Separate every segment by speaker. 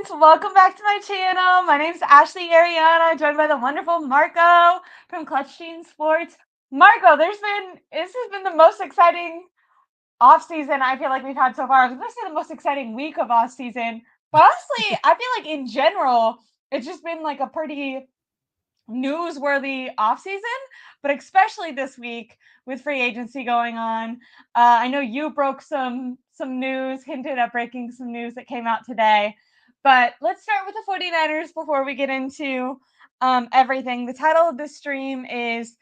Speaker 1: friends, welcome back to my channel. My name is Ashley Aireonna, joined by the wonderful Marco from Clutch Team Sports. Marco, this has been the most exciting off season I feel like we've had so far. I was going to say the most exciting week of off season, but honestly, I feel like in general, it's just been like a pretty newsworthy off season, but especially this week with free agency going on. I know you broke some news, hinted at breaking some news that came out today. But let's start with the 49ers before we get into everything. The title of this stream is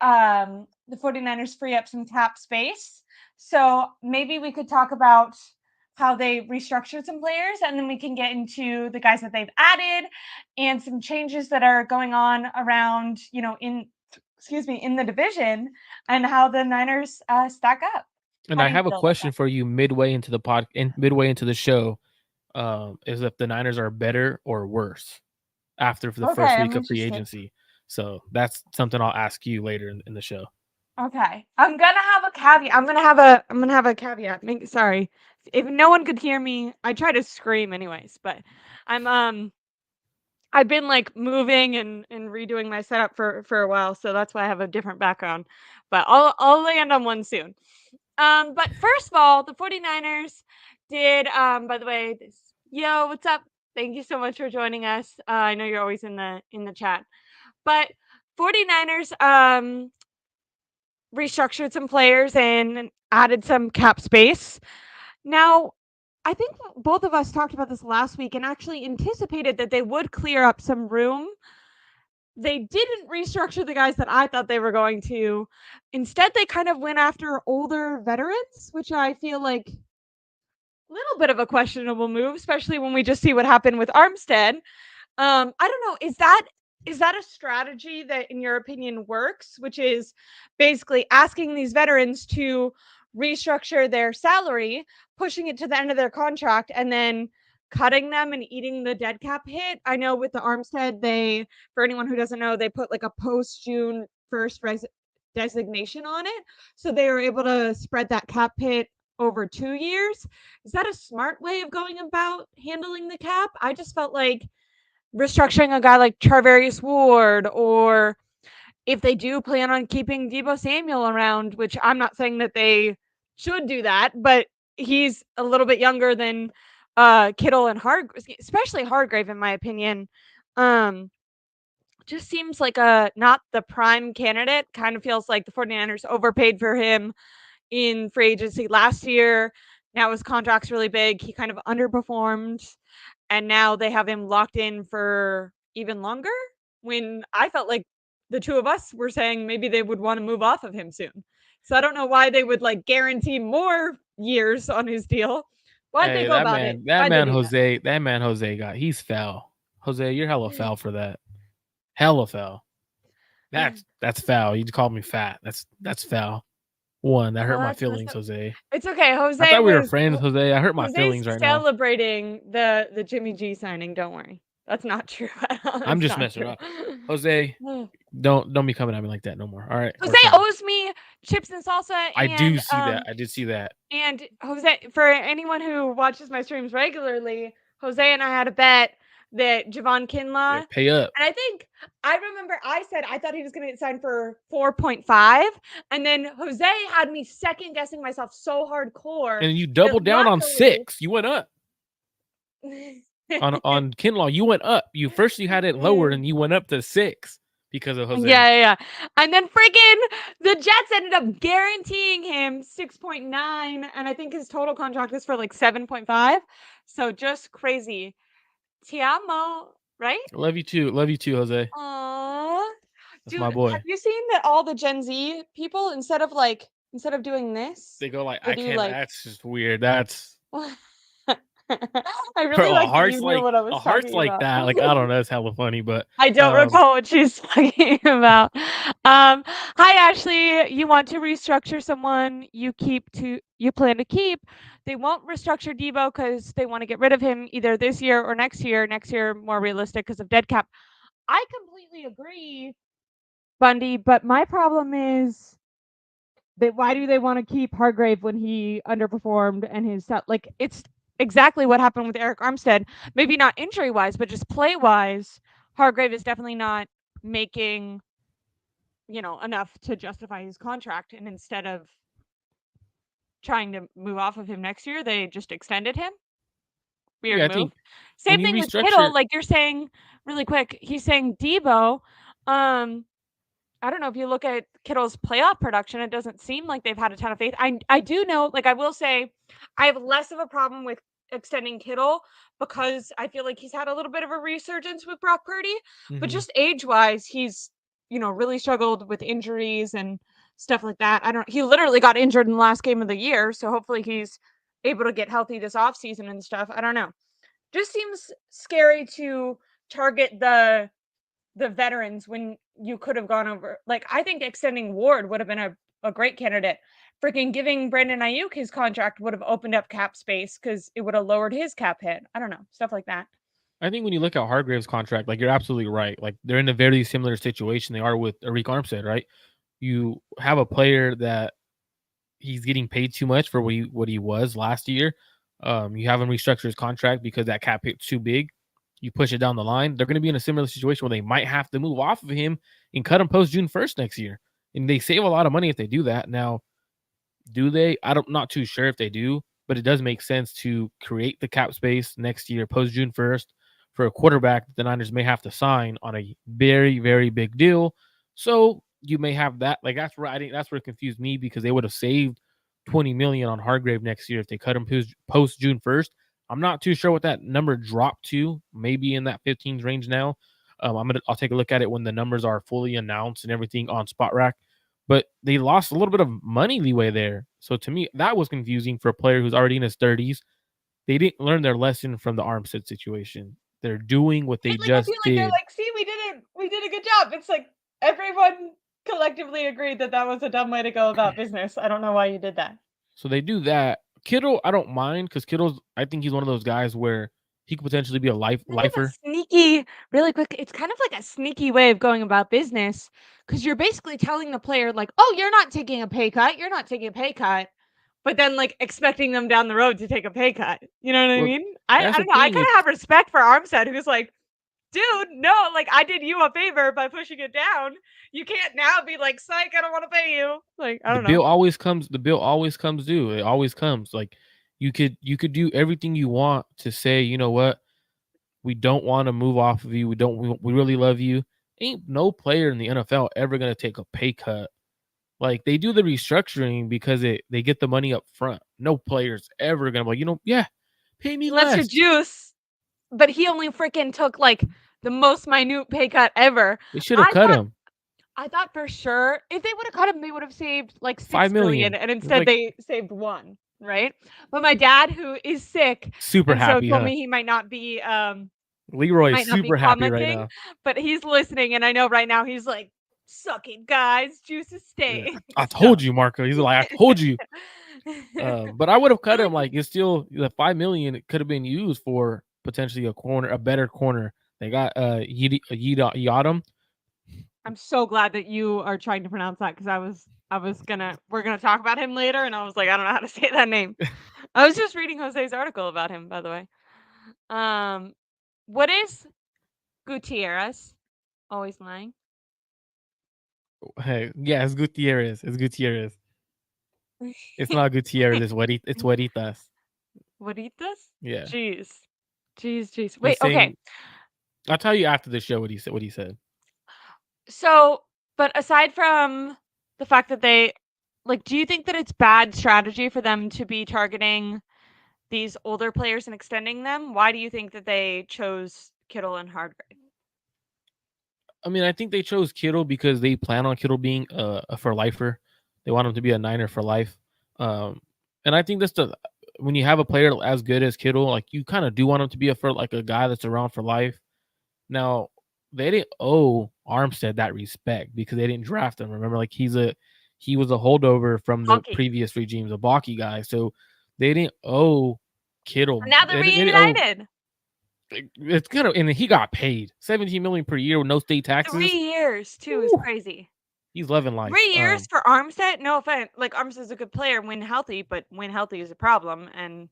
Speaker 1: the 49ers free up some cap space. So maybe we could talk about how they restructured some players, and then we can get into the guys that they've added and some changes that are going on around, in the division and how the Niners stack up.
Speaker 2: And
Speaker 1: How
Speaker 2: I
Speaker 1: do you
Speaker 2: have a
Speaker 1: feel about
Speaker 2: question for you midway into the show. Is if the Niners are better or worse after the
Speaker 1: that? Okay,
Speaker 2: first
Speaker 1: I'm
Speaker 2: week of free
Speaker 1: interested.
Speaker 2: agency. So that's something I'll ask you later in the show.
Speaker 1: Okay. I'm gonna have a caveat. I'm gonna have a caveat. Sorry. If no one could hear me, I try to scream anyways, but I've been like moving and redoing my setup for a while, so that's why I have a different background. But I'll land on one soon. But first of all, the 49ers did by the way, what's up? Thank you so much for joining us. I know you're always in the chat. But 49ers restructured some players and added some cap space. Now, I think both of us talked about this last week and actually anticipated that they would clear up some room. They didn't restructure the guys that I thought they were going to. Instead, they kind of went after older veterans, which I feel like a little bit of a questionable move, especially when we just see what happened with Armstead. I don't know. Is that a strategy that, in your opinion, works? Which is basically asking these veterans to restructure their salary, pushing it to the end of their contract, and then cutting them and eating the dead cap hit. I know with the Armstead, for anyone who doesn't know, they put like a post June 1st designation on it, so they were able to spread that cap hit over 2 years. Is that a smart way of going about handling the cap? I just felt like restructuring a guy like Charvarius Ward, or if they do plan on keeping Deebo Samuel around, which I'm not saying that they should do that, but he's a little bit younger than Kittle and Hargrave, especially Hargrave, in my opinion. Just seems like a not the prime candidate. Kind of feels like the 49ers overpaid for him in free agency last year. Now his contract's really big. He kind of underperformed, and now they have him locked in for even longer, when I felt like the two of us were saying maybe they would want to move off of him soon. So I don't know why they would like guarantee more years on his deal. Why'd they
Speaker 2: Hey,
Speaker 1: go
Speaker 2: that
Speaker 1: about it?
Speaker 2: man, that
Speaker 1: Why'd they
Speaker 2: man
Speaker 1: do that?
Speaker 2: Jose, that man Jose he's foul. Jose, you're hella foul for that. Hella foul. That's foul. You called me fat. That's foul. One, that hurt
Speaker 1: Well,
Speaker 2: my
Speaker 1: that's
Speaker 2: feelings, Jose.
Speaker 1: it's okay.
Speaker 2: I thought we were friends, Jose. I hurt my
Speaker 1: Jose's
Speaker 2: feelings right now.
Speaker 1: celebrating the Jimmy G signing. Don't worry, that's not true.
Speaker 2: I'm
Speaker 1: That's
Speaker 2: just
Speaker 1: not
Speaker 2: messing
Speaker 1: true.
Speaker 2: up. Jose, don't be coming at me like that no more. All right.
Speaker 1: Jose owes me chips and salsa,
Speaker 2: I do see that. I did see that.
Speaker 1: and Jose, for anyone who watches my streams regularly, Jose and I had a bet that Javon
Speaker 2: Yeah,
Speaker 1: Kinlaw,
Speaker 2: pay up.
Speaker 1: and I remember I said I thought he was going to get signed for 4.5, and then Jose had me second guessing myself so hardcore
Speaker 2: And you
Speaker 1: that
Speaker 2: doubled down on
Speaker 1: luckily
Speaker 2: 6. You went up. On Kinlaw, you went up. You had it lowered and you went up to 6 because of Jose.
Speaker 1: Yeah. And then freaking the Jets ended up guaranteeing him 6.9, and I think his total contract is for like 7.5. So just crazy. Ti amo, right?
Speaker 2: Love you too. Love you too, Jose.
Speaker 1: Aww.
Speaker 2: That's
Speaker 1: Dude,
Speaker 2: my
Speaker 1: have
Speaker 2: boy.
Speaker 1: you seen that all the Gen Z people, instead of doing this,
Speaker 2: They go like,
Speaker 1: they
Speaker 2: I
Speaker 1: do
Speaker 2: can't.
Speaker 1: like
Speaker 2: That's just weird. That's
Speaker 1: I really
Speaker 2: bro.
Speaker 1: like that you knew what I
Speaker 2: A
Speaker 1: was
Speaker 2: heart's
Speaker 1: talking
Speaker 2: like
Speaker 1: about.
Speaker 2: that. Like I don't know. It's hella funny, but
Speaker 1: I don't recall what she's talking about. Hi Ashley, you want to restructure someone you plan to keep. They won't restructure Debo because they want to get rid of him either this year or next year. Next year more realistic because of dead cap. I completely agree, Bundy, but my problem is that why do they want to keep Hargrave when he underperformed and his stuff? Like exactly what happened with Eric Armstead. Maybe not injury wise, but just play wise, Hargrave is definitely not making, enough to justify his contract. And instead of trying to move off of him next year, they just extended him. Weird
Speaker 2: Yeah, I
Speaker 1: move.
Speaker 2: think when
Speaker 1: Same
Speaker 2: you
Speaker 1: thing with Kittle,
Speaker 2: restructure,
Speaker 1: like you're saying really quick. He's saying Debo. Um, I don't know if you look at Kittle's playoff production, it doesn't seem like they've had a ton of faith. I do know, like I will say, I have less of a problem with extending Kittle because I feel like he's had a little bit of a resurgence with Brock Purdy, but
Speaker 2: mhm.
Speaker 1: just age wise, he's really struggled with injuries and stuff like that. I don't. He literally got injured in the last game of the year, so hopefully he's able to get healthy this offseason and stuff. I don't know. Just seems scary to target the veterans when you could have gone over. Like, I think extending Ward would have been a great candidate. Freaking giving Brandon Ayuk his contract would have opened up cap space because it would have lowered his cap hit. I don't know, stuff like that.
Speaker 2: I think when you look at Hargrave's contract, like you're absolutely right. Like they're in a very similar situation they are with Arik Armstead, right? You have a player that he's getting paid too much for what he was last year. You have him restructure his contract because that cap hit's too big. You push it down the line. They're going to be in a similar situation where they might have to move off of him and cut him post June 1st next year, and they save a lot of money if they do that. Now, do they? Not too sure if they do, but it does make sense to create the cap space next year, post June 1st, for a quarterback that the Niners may have to sign on a very, very big deal. So you may have that. Like that's where I think that's where it confused me because they would have saved 20 million on Hargrave next year if they cut him post June 1st. I'm not too sure what that number dropped to. Maybe in that 15s range now. I'll take a look at it when the numbers are fully announced and everything on Spot Rack, but they lost a little bit of money leeway there. So to me, that was confusing for a player who's already in his 30s. They didn't learn their lesson from the Armstead situation. They're doing what they
Speaker 1: Right, like I feel
Speaker 2: just
Speaker 1: like they're
Speaker 2: did.
Speaker 1: like, see, we did a good job. It's like everyone collectively agreed that that was a dumb way to go about business. I don't know why you did that.
Speaker 2: So they do that. Kittle, I don't mind because Kittle's. I think he's one of those guys where he could potentially be a
Speaker 1: Kind of a
Speaker 2: lifer.
Speaker 1: sneaky, really quick. It's kind of like a sneaky way of going about business because you're basically telling the player, like, oh, you're not taking a pay cut. You're not taking a pay cut. But then, like, expecting them down the road to take a pay cut. You know what I
Speaker 2: Well,
Speaker 1: mean? I
Speaker 2: that's the
Speaker 1: don't know. I
Speaker 2: thing.
Speaker 1: kind of
Speaker 2: It's
Speaker 1: have respect for Armstead, who's like, dude, no, like, I did you a favor by pushing it down. You can't now be like, psych, I don't want to pay you. Like, I
Speaker 2: the
Speaker 1: don't know.
Speaker 2: bill always comes. The bill always comes due. It always comes. Like you could do everything you want to say. You know what? We don't want to move off of you. We really love you. Ain't no player in the NFL ever gonna take a pay cut. Like they do the restructuring because they get the money up front. No player's ever gonna be like, yeah, pay me
Speaker 1: Unless you're
Speaker 2: less.
Speaker 1: juice. But he only freaking took, like, the most minute pay cut ever.
Speaker 2: They should have
Speaker 1: I
Speaker 2: cut
Speaker 1: thought
Speaker 2: him.
Speaker 1: I thought for sure if they would have cut him, they would have saved like
Speaker 2: 5
Speaker 1: 6 million,
Speaker 2: million.
Speaker 1: and
Speaker 2: It's
Speaker 1: instead
Speaker 2: like
Speaker 1: they saved one, right? But my dad, who is sick,
Speaker 2: super
Speaker 1: and so
Speaker 2: happy,
Speaker 1: told
Speaker 2: huh?
Speaker 1: me he
Speaker 2: Leroy is
Speaker 1: might not be
Speaker 2: super happy right
Speaker 1: commenting,
Speaker 2: now.
Speaker 1: but he's listening, and I know right now he's like, "Suck it, guys, juice is
Speaker 2: Yeah,
Speaker 1: staying."
Speaker 2: I
Speaker 1: So
Speaker 2: told you, Marco. He's like, I told you. But I would have cut him. Like it's still the 5 million. It could have been used for potentially a better corner. They got Yadam.
Speaker 1: I'm so glad that you are trying to pronounce that because I was gonna we're gonna talk about him later, and I was like, I don't know how to say that name. I was just reading Jose's article about him, by the way. Um, what is Gutierrez? Always lying.
Speaker 2: Hey, yeah, it's Gutierrez. It's Gutierrez. It's not Gutierrez. It's Hueritas.
Speaker 1: Waditas?
Speaker 2: Yeah,
Speaker 1: Jeez. Jeez, jeez.
Speaker 2: the
Speaker 1: Wait, okay.
Speaker 2: same. I'll tell you after the show what he said. What he said.
Speaker 1: So, but aside from the fact that they, like, do you think that it's bad strategy for them to be targeting these older players and extending them? Why do you think that they chose Kittle and Hargrave?
Speaker 2: I mean, I think they chose Kittle because they plan on Kittle being a for lifer. They want him to be a Niner for life. Um, and I think that's the when you have a player as good as Kittle, like you kind of do want him to be a guy that's around for life. Now, they didn't owe Armstead that respect because they didn't draft him. Remember, like he was a holdover from the
Speaker 1: Hockey.
Speaker 2: previous regimes, a balky guy. So they didn't owe Kittle.
Speaker 1: And now they're
Speaker 2: They didn't owe.
Speaker 1: reunited.
Speaker 2: It's kind of and he got paid 17 million per year with no state
Speaker 1: 3
Speaker 2: taxes.
Speaker 1: years too is
Speaker 2: Woo,
Speaker 1: crazy.
Speaker 2: he's loving life.
Speaker 1: 3 years for Armstead? No offense. Like, Armstead's a good player when healthy, but when healthy is a problem, and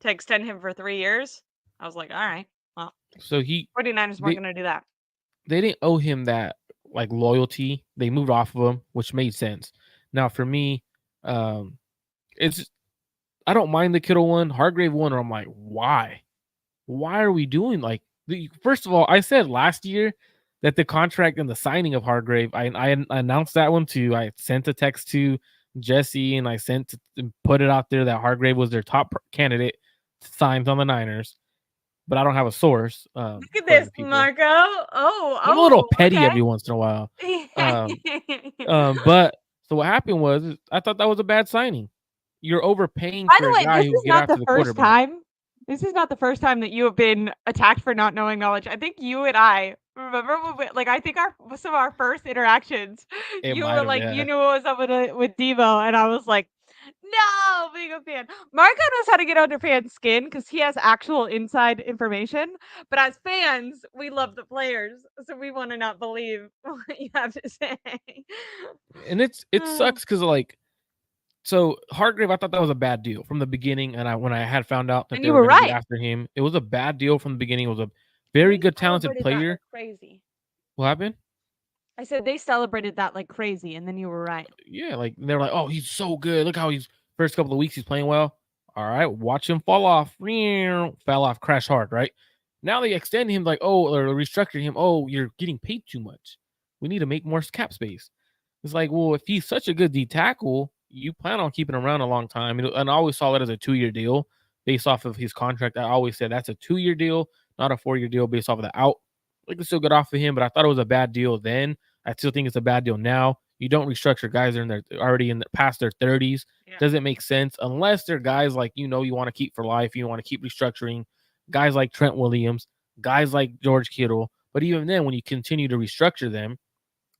Speaker 1: to extend him for 3 years. I was like, all right, well,
Speaker 2: So
Speaker 1: 49ers weren't
Speaker 2: they
Speaker 1: going to do that.
Speaker 2: they didn't owe him that like loyalty. They moved off of him, which made sense. Now for me, um, it's I don't mind the Kittle one, Hargrave one, or I'm like, why? Why are we doing like first of all, I said last year that the contract and the signing of Hargrave, I announced that one too. I sent a text to Jesse and I sent and put it out there that Hargrave was their top candidate signed on the Niners, but I don't have a source,
Speaker 1: Look at
Speaker 2: according
Speaker 1: this,
Speaker 2: to people.
Speaker 1: Marco. Oh,
Speaker 2: I'm a little
Speaker 1: oh,
Speaker 2: petty
Speaker 1: okay.
Speaker 2: every once in a while. Um,
Speaker 1: By
Speaker 2: but so what happened was I thought that was a bad signing. You're overpaying for
Speaker 1: the
Speaker 2: a
Speaker 1: way,
Speaker 2: guy
Speaker 1: this
Speaker 2: who can
Speaker 1: is
Speaker 2: get
Speaker 1: not
Speaker 2: after
Speaker 1: the
Speaker 2: the
Speaker 1: first
Speaker 2: quarterback.
Speaker 1: time. This is not the first time that you have been attacked for not knowing knowledge. I think you and I remember when I think some of our first interactions,
Speaker 2: It
Speaker 1: you
Speaker 2: might
Speaker 1: were
Speaker 2: have,
Speaker 1: like, you
Speaker 2: yeah.
Speaker 1: knew what was up with Devo, and I was like, no, being a fan. Marco knows how to get under fans' skin because he has actual inside information. But as fans, we love the players, so we want to not believe what you have to say.
Speaker 2: And it sucks because like so Hargrave, I thought that was a bad deal from the beginning, and when I had found out that
Speaker 1: And
Speaker 2: they
Speaker 1: you
Speaker 2: were
Speaker 1: were
Speaker 2: going to get
Speaker 1: right.
Speaker 2: after him, it was a bad deal from the beginning. It was a
Speaker 1: And
Speaker 2: very
Speaker 1: they
Speaker 2: good, talented
Speaker 1: celebrated that
Speaker 2: player.
Speaker 1: like crazy.
Speaker 2: What happened?
Speaker 1: I said they celebrated that like crazy, and then you were right.
Speaker 2: Yeah, like they were like, "Oh, he's so good. Look how he's first couple of weeks he's playing well. All right, watch him fall off. Fell off, crash hard. Right now they extend him like, oh, or restructure him. Oh, you're getting paid too much. We need to make more cap space. It's like, well, if he's such a good D tackle, you plan on keeping him around a long time. And I always saw that as a 2 year deal based off of his contract. I always said that's a 2 year deal, not a 4 year deal based off of the out. They can still get off of him, but I thought it was a bad deal then. I still think it's a bad deal now. You don't restructure guys that are in their already in the past their 30s.
Speaker 1: Yeah.
Speaker 2: Doesn't make sense unless they're guys like you want to keep for life. You want to keep restructuring guys like Trent Williams, guys like George Kittle. But even then, when you continue to restructure them,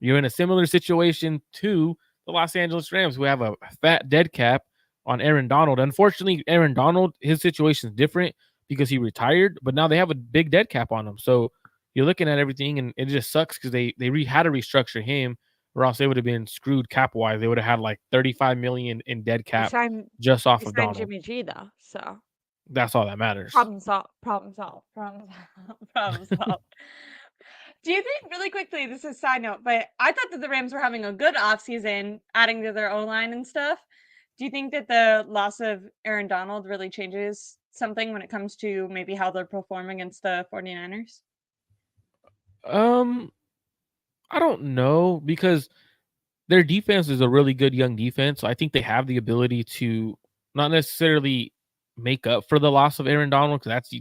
Speaker 2: you're in a similar situation to the Los Angeles Rams, who have a fat dead cap on Aaron Donald. Unfortunately, Aaron Donald, his situation is different because he retired, but now they have a big dead cap on him. So you're looking at everything, and it just sucks because they had to restructure him, or else they would have been screwed cap wise. They would have had like 35 million in dead
Speaker 1: They
Speaker 2: cap
Speaker 1: signed
Speaker 2: just off
Speaker 1: they
Speaker 2: of
Speaker 1: signed
Speaker 2: Donald.
Speaker 1: Jimmy G though, so
Speaker 2: That's all that matters.
Speaker 1: problem solved. Problem solved. Problem solved. Problem solved. Do you think, really quickly, this is a side note, but I thought that the Rams were having a good offseason, adding to their O-line and stuff. Do you think that the loss of Aaron Donald really changes something when it comes to maybe how they're performing against the 49ers?
Speaker 2: Um, I don't know because their defense is a really good young defense. So I think they have the ability to not necessarily make up for the loss of Aaron Donald because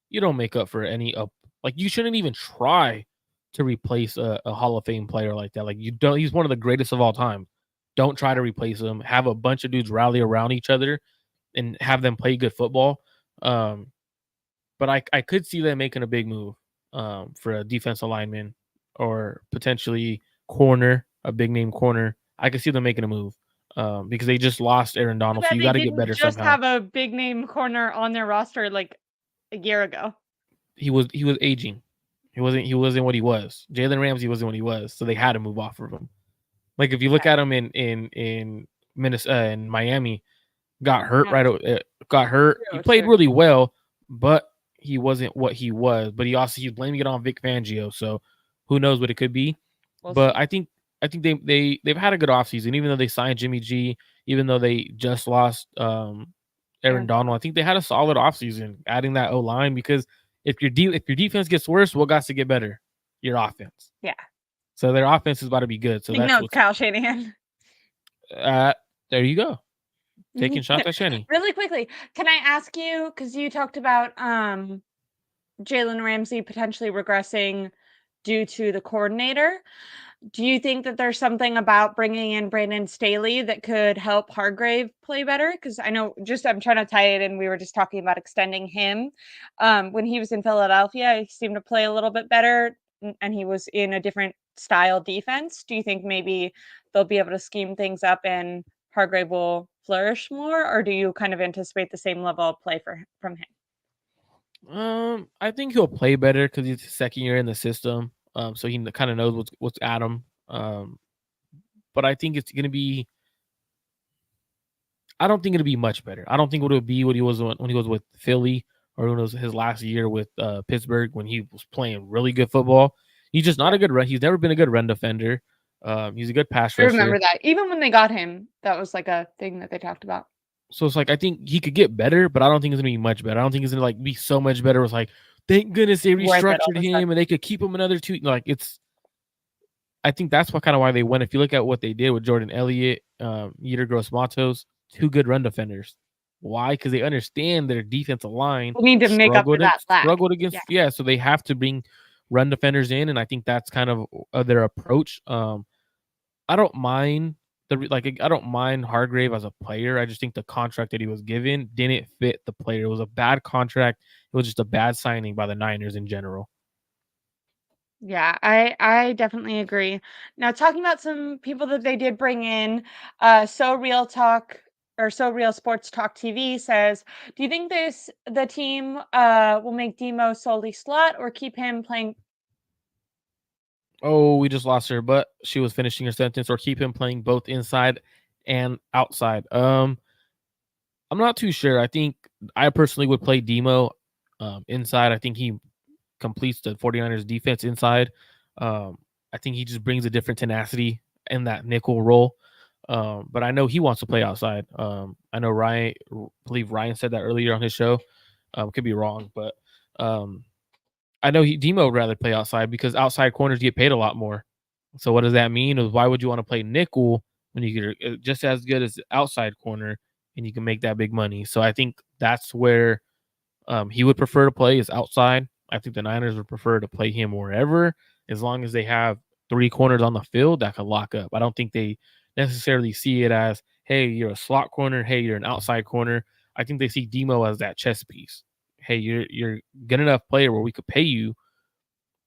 Speaker 2: you don't make up for any up. Like you shouldn't even try to replace a Hall of Fame player like that. Like you don't. He's one of the greatest of all time. Don't try to replace him. Have a bunch of dudes rally around each other and have them play good football. Um, but I could see them making a big move for a defensive lineman or potentially corner, a big name corner. I could see them making a move because they just lost Aaron
Speaker 1: Too
Speaker 2: Donald, so
Speaker 1: bad
Speaker 2: you
Speaker 1: they
Speaker 2: got to get
Speaker 1: didn't
Speaker 2: better
Speaker 1: just
Speaker 2: somehow.
Speaker 1: have a big name corner on their roster like a year ago.
Speaker 2: He was aging. He wasn't what he was. Jalen Ramsey wasn't what he was, so they had to move off of him. Like if you look at him in Minnesota in Miami, got hurt
Speaker 1: Yeah,
Speaker 2: right. Got hurt. He
Speaker 1: true,
Speaker 2: played
Speaker 1: true.
Speaker 2: really well, but he wasn't what he was. But he's blaming it on Vic Fangio. So who knows what it could be?
Speaker 1: We'll
Speaker 2: But
Speaker 1: see.
Speaker 2: I think they've had a good offseason, even though they signed Jimmy G, even though they just lost Aaron Donald. I think they had a solid offseason adding that O line because if your defense gets worse, what got to get better? Your offense.
Speaker 1: Yeah.
Speaker 2: So their offense is about to be good. So
Speaker 1: Take
Speaker 2: that's
Speaker 1: notes,
Speaker 2: what's
Speaker 1: Kyle Shanahan.
Speaker 2: there you go. Taking shots at Shenny.
Speaker 1: Really quickly, can I ask you, because you talked about Jalen Ramsey potentially regressing due to the coordinator. Do you think that there's something about bringing in Brandon Staley that could help Hargrave play better? Because I know, I'm trying to tie it in. We were just talking about extending him. When he was in Philadelphia, he seemed to play a little bit better, and he was in a different style defense. Do you think maybe they'll be able to scheme things up and Hargrave will flourish more, or do you kind of anticipate the same level of play from him?
Speaker 2: I think he'll play better because he's his second year in the system. So he kind of knows what's at him. But I think it's gonna be. I don't think it'll be much better. I don't think it'll be what he was when he was with Philly or when it was his last year with Pittsburgh when he was playing really good football. He's just not
Speaker 3: Yeah.
Speaker 2: a good run. He's never been a good run defender. He's a good pass
Speaker 3: I remember
Speaker 2: rusher.
Speaker 3: that. Even when they got him, that was like a thing that they talked about.
Speaker 2: So it's like I think he could get better, but I don't think it's gonna be much better. I don't think it's gonna like be so much better. It's like thank goodness they
Speaker 3: Worth it all
Speaker 2: restructured
Speaker 3: of a
Speaker 2: him
Speaker 3: sudden.
Speaker 2: and they could keep him another 2. Like it's I think that's what kind of why they went. If you look at what they did with Jordan Elliott, Yetur Gross Matos, 2 good run defenders. Why? Because they understand their defensive line
Speaker 3: We need to make up for that lack.
Speaker 2: struggled against,
Speaker 3: Yeah.
Speaker 2: yeah. So they have to bring run defenders in, and I think that's kind of their approach. I don't mind I don't mind Hargrave as a player. I just think the contract that he was given didn't fit the player. It was a bad contract. It was just a bad signing by the Niners in general.
Speaker 3: Yeah, I definitely agree. Now talking about some people that they did bring in, So Real Talk or So Real Sports Talk TV says, do you think the team will make Demo solely slot or keep him playing?
Speaker 2: Oh, we just lost her, but she was finishing her sentence, or keep him playing both inside and outside. I'm not too sure. I think I personally would play Demo inside. I think he completes the 49ers defense inside. I think he just brings a different tenacity in that nickel role. But I know he wants to play outside. I know believe Ryan said that earlier on his show. Could be wrong, but um, I know Demo would rather play outside because outside corners get paid a lot more. So what does that mean? Is why would you want to play nickel when you get just as good as the outside corner and you can make that big money? So I think that's where he would prefer to play is outside. I think the Niners would prefer to play him wherever, as long as they have 3 corners on the field that could lock up. I don't think they necessarily see it as, hey, you're a slot corner. Hey, you're an outside corner. I think they see Demo as that chess piece. Hey, you're good enough player where we could pay you,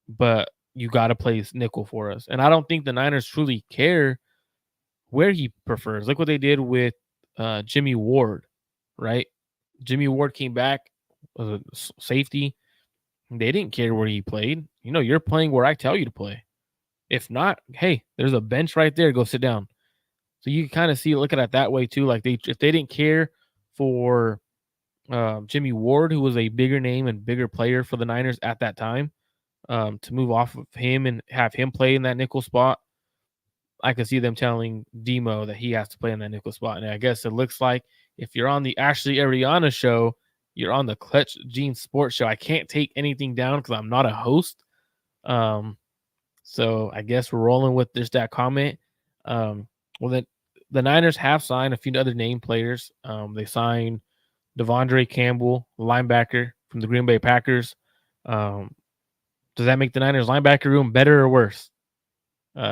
Speaker 2: but you got to play nickel for us. And I don't think the Niners truly care where he prefers. Look what they did with Jimmy Ward, right? Jimmy Ward came back as a safety. They didn't care where he played. You're playing where I tell you to play. If not, hey, there's a bench right there. Go sit down. So you can kind of look at it that way too. Like if they didn't care for Jimmy Ward, who was a bigger name and bigger player for the Niners at that time, to move off of him and have him play in that nickel spot, I could see them telling Demo that he has to play in that nickel spot. And I guess it looks like if you're on the Ashley Ariana show, you're on the Clutch Jeans Sports show. I can't take anything down because I'm not a host. So I guess we're rolling with just that comment. Well, then the Niners have signed a few other name players. They signed Devondre Campbell, linebacker from the Green Bay Packers. Does that make the Niners linebacker room better or worse?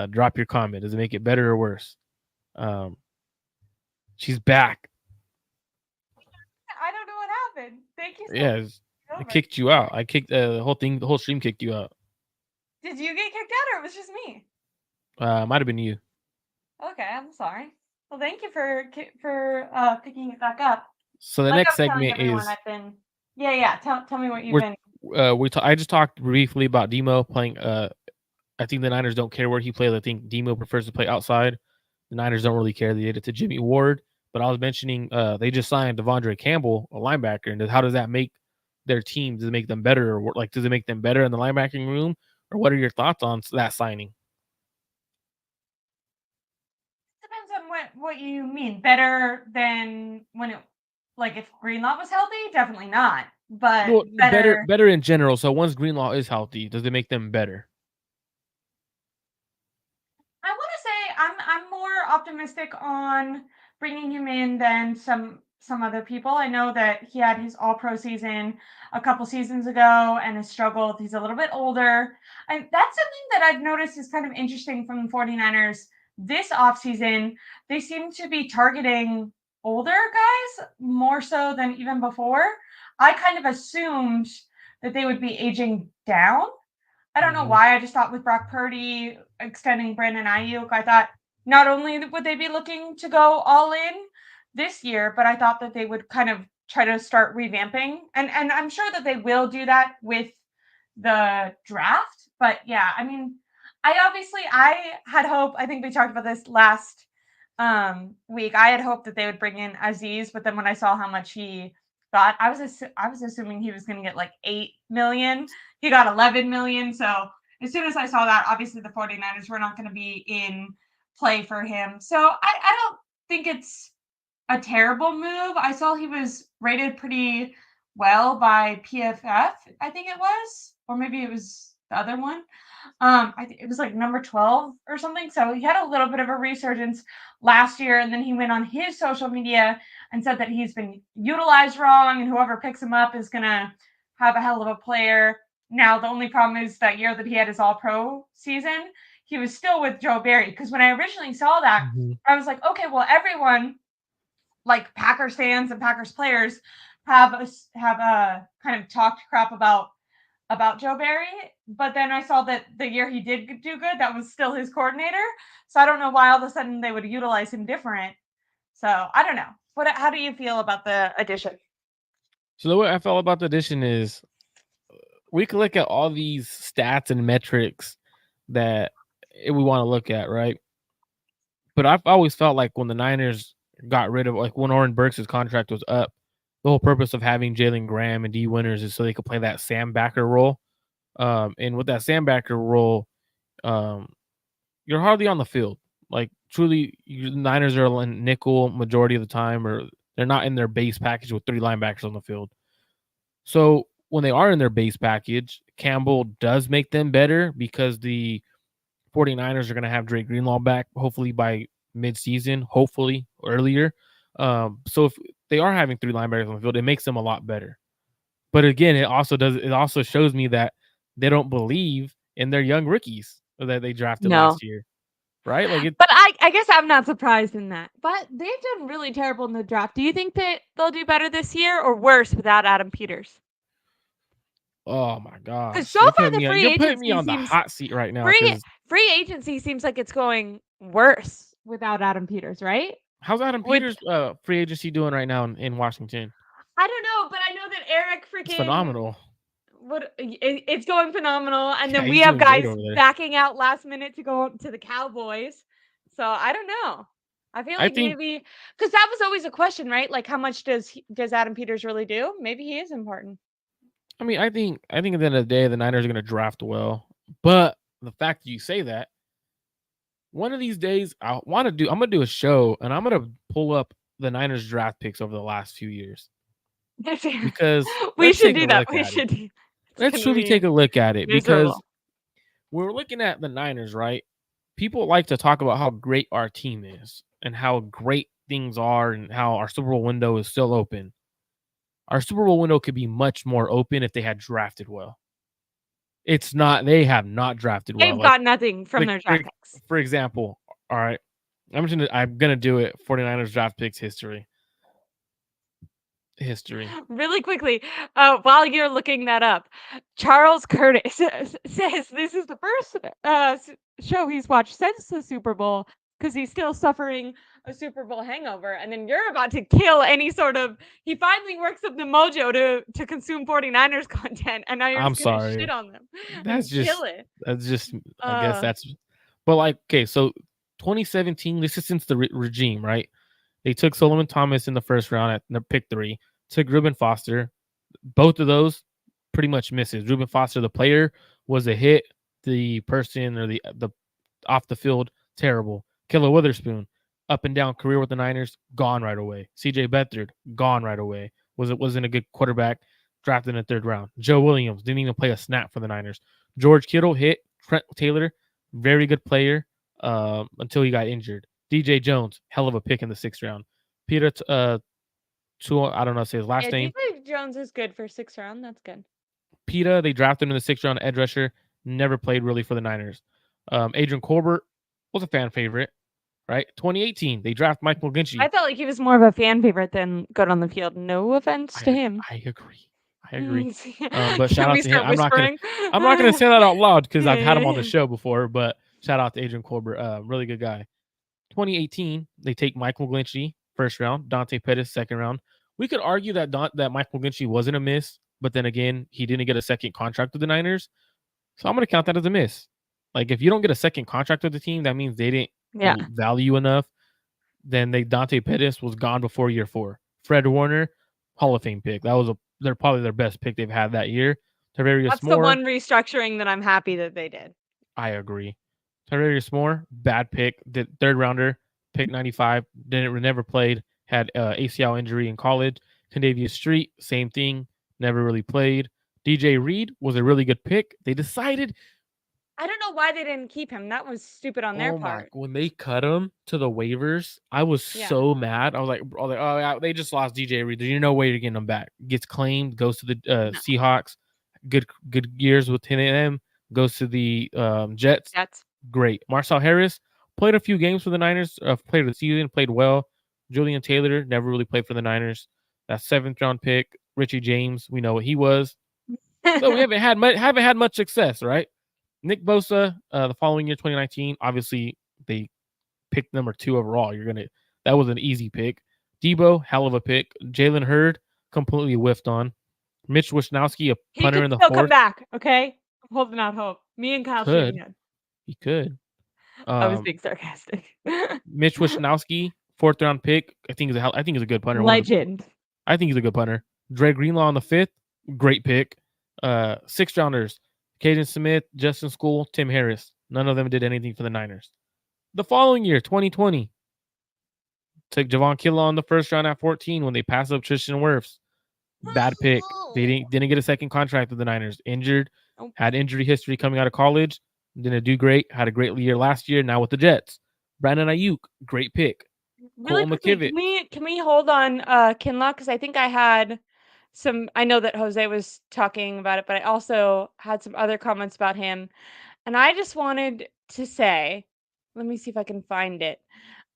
Speaker 2: Drop your comment. Does it make it better or worse? Um, she's back.
Speaker 1: I don't know what happened. Thank you so much.
Speaker 2: Yeah, I kicked you out. I kicked the whole thing. The whole stream kicked you out.
Speaker 1: Did you get kicked out or it was just me?
Speaker 2: Might have been you.
Speaker 1: Okay, I'm sorry. Well, thank you for picking it back up.
Speaker 2: So the
Speaker 1: Like
Speaker 2: next
Speaker 1: I was telling
Speaker 2: segment
Speaker 1: everyone,
Speaker 2: is
Speaker 1: I've been. Yeah. Tell me what you've
Speaker 2: we're
Speaker 1: been.
Speaker 2: I just talked briefly about Demo playing. I think the Niners don't care where he plays. I think Demo prefers to play outside. The Niners don't really care. They did it to Jimmy Ward, but I was mentioning they just signed Devondre Campbell, a linebacker, and how does that make their team? Does it make them better, or like does it make them better in the linebacking room, or what are your thoughts on that signing?
Speaker 1: Depends on what you mean. Better than when it, like if Greenlaw was healthy, definitely not. But
Speaker 2: Well, better,
Speaker 1: better.
Speaker 2: better in general. So once Greenlaw is healthy, does it make them better?
Speaker 1: I want to say I'm more optimistic on bringing him in than some other people. I know that he had his All Pro season a couple seasons ago and has struggled. He's a little bit older, and that's something that I've noticed is kind of interesting from the 49ers this offseason. They seem to be targeting older guys more so than even before. I kind of assumed that they would be aging down. I don't know
Speaker 2: Mm-hmm.
Speaker 1: why. I just thought with Brock Purdy extending Brandon Ayuk, I thought not only would they be looking to go all in this year, but I thought that they would kind of try to start revamping. And I'm sure that they will do that with the draft. But yeah, I mean, I had hope. I think we talked about this last
Speaker 3: week. I had hoped that they would bring in Aziz, but then when I saw how much he got, I was assuming he was going to get like 8 million. He got 11 million. So as soon as I saw that, obviously the 49ers were not going to be in play for him. So I don't think it's a terrible move. I saw he was rated pretty well by PFF, I think it was, or maybe it was the other one. I think it was like number 12 or something. So he had a little bit of a resurgence last year, and then he went on his social media and said that he's been utilized wrong, and whoever picks him up is gonna have a hell of a player. Now the only problem is that year that he had his All-Pro season, he was still with Joe Barry. Because when I originally saw that, I was like, okay, well, everyone, like Packers fans and Packers players, have kind of talked crap about Joe Barry, but then I saw that the year he did do good, that was still his coordinator. So I don't know why all of a sudden they would utilize him different. So I don't know. How do you feel about the addition?
Speaker 2: So the way I felt about the addition is we could look at all these stats and metrics that we want to look at, right? But I've always felt like when the Niners got rid of, like when Oren Burks' contract was up, the whole purpose of having Jalen Graham and D Winters is so they could play that Sam backer role. And with that Sam backer role, you're hardly on the field. Like truly, the Niners are in nickel majority of the time, or they're not in their base package with 3 linebackers on the field. So when they are in their base package, Campbell does make them better because the 49ers are going to have Drake Greenlaw back, hopefully by mid-season, hopefully earlier. So if they are having 3 linebackers on the field, it makes them a lot better. But again, it also shows me that they don't believe in their young rookies that they drafted last year. Right?
Speaker 1: But I guess I'm not surprised in that. But they've done really terrible in the draft. Do you think that they'll do better this year or worse without Adam Peters?
Speaker 2: Oh my gosh!
Speaker 1: So far, the free
Speaker 2: you're putting me
Speaker 1: agency
Speaker 2: on the
Speaker 1: seems
Speaker 2: hot seat right now.
Speaker 1: free agency seems like it's going worse without Adam Peters, right?
Speaker 2: How's Adam Peters' free agency doing right now in Washington?
Speaker 1: I don't know, but I know that Eric
Speaker 2: It's phenomenal.
Speaker 1: It's going phenomenal, and then
Speaker 2: Yeah,
Speaker 1: we
Speaker 2: he's
Speaker 1: have
Speaker 2: doing great
Speaker 1: guys
Speaker 2: over there.
Speaker 1: backing out last minute to go to the Cowboys. So I don't know. I feel like maybe because that was always a question, right? Like, how much does Adam Peters really do? Maybe he is important.
Speaker 2: I mean, I think at the end of the day, the Niners are going to draft well. But the fact that you say that, one of these days, I'm going to do a show, and I'm going to pull up the Niners draft picks over the last few years. Because
Speaker 1: we should do that.
Speaker 2: Let's truly take a look at it. Because when we're looking at the Niners, right? People like to talk about how great our team is and how great things are and how our Super Bowl window is still open. Our Super Bowl window could be much more open if they had drafted well. It's not. They have not drafted well.
Speaker 1: They've got nothing from their draft picks.
Speaker 2: For example, all right, I'm gonna do it. 49ers draft picks history.
Speaker 1: Really quickly, while you're looking that up, Charles Curtis says this is the first show he's watched since the Super Bowl because he's still suffering a Super Bowl hangover. And then you're about to kill any sort of. He finally works up the mojo to consume 49ers content, and now you're just gonna shit on them. Kill it.
Speaker 2: That's just. I guess that's. But like, okay, so 2017. This is since the regime, right? They took Solomon Thomas in the first round at pick 3. Took Reuben Foster. Both of those pretty much misses. Reuben Foster, the player, was a hit. The person or the off the field, terrible. Killer Witherspoon, up and down career with the Niners, gone right away. CJ Beathard, gone right away. Wasn't a good quarterback, drafted in the 3rd round. Joe Williams didn't even play a snap for the Niners. George Kittle hit. Trent Taylor, very good player until he got injured. DJ Jones, hell of a pick in the 6th round. Peter I don't know how to say his last name.
Speaker 3: DJ Jones is good for 6th round. That's good.
Speaker 2: PETA, they drafted him in the 6th round, edge rusher. Never played really for the Niners. Adrian Colbert was a fan favorite, right? 2018, they draft Mike McGlinchey.
Speaker 1: I felt like he was more of a fan favorite than good on the field. No offense to him.
Speaker 2: I agree. But shout out to him. I'm not gonna say that out loud because I've had him on the show before. But shout out to Adrian Colbert, really good guy. 2018, they take Mike McGlinchey 1st round, Dante Pettis 2nd round. We could argue that Mike McGlinchey wasn't a miss, but then again, he didn't get a 2nd contract with the Niners, so I'm going to count that as a miss. Like if you don't get a 2nd contract with the team, that means they didn't value enough. Then Dante Pettis was gone before year 4. Fred Warner, Hall of Fame pick. That was they're probably their best pick they've had that year. Tavarius
Speaker 1: That's the
Speaker 2: Moore,
Speaker 1: one restructuring that I'm happy that they did.
Speaker 2: I agree. Tavarius Moore, bad pick. The third rounder, pick 95. Never played. Had ACL injury in college. Condavious Street, same thing. Never really played. DJ Reed was a really good pick. They decided,
Speaker 1: I don't know why they didn't keep him. That was stupid on their
Speaker 2: oh my,
Speaker 1: part.
Speaker 2: when they cut him to the waivers, I was
Speaker 1: Yeah.
Speaker 2: so mad. I was like, oh yeah, they just lost DJ Reed. There's no way you're getting him back. Gets claimed, goes to the Seahawks. Good years with him. Goes to the Jets.
Speaker 1: That's
Speaker 2: Great. Marcel Harris played a few games for the Niners. Played the season, played well. Julian Taylor never really played for the Niners. That 7th round pick, Richie James, we know what he was. So we haven't had much success, right? Nick Bosa, the following year, 2019, obviously they picked number 2 overall. That was an easy pick. Debo, hell of a pick. Jalen Hurd, completely whiffed on. Mitch Wishnowsky, a
Speaker 1: he
Speaker 2: punter
Speaker 1: could
Speaker 2: in the
Speaker 1: still come
Speaker 2: 4th.
Speaker 1: back. Okay, I'm holding out hope. Me and Kyle
Speaker 2: Could.
Speaker 1: Shanahan.
Speaker 2: He could.
Speaker 1: I was being sarcastic.
Speaker 2: Mitch Wishnowsky, 4th round pick. I think he's a good punter.
Speaker 1: Legend.
Speaker 2: I think he's a good punter. Dre Greenlaw on the 5th, great pick. 6th rounders, Caden Smith, Justin School, Tim Harris. None of them did anything for the Niners. The following year, 2020, took Javon Kinlaw in the 1st round at 14 when they passed up Tristan Wirfs. Bad pick. They didn't get a second contract with the Niners. Injured, had injury history coming out of college. Didn't do great. Had a great year last year. Now with the Jets. Brandon Ayuk, great pick.
Speaker 1: Really quickly, can we hold on Kinlaw? Because I think I had some. I know that Jose was talking about it, but I also had some other comments about him, and I just wanted to say, let me see if I can find it.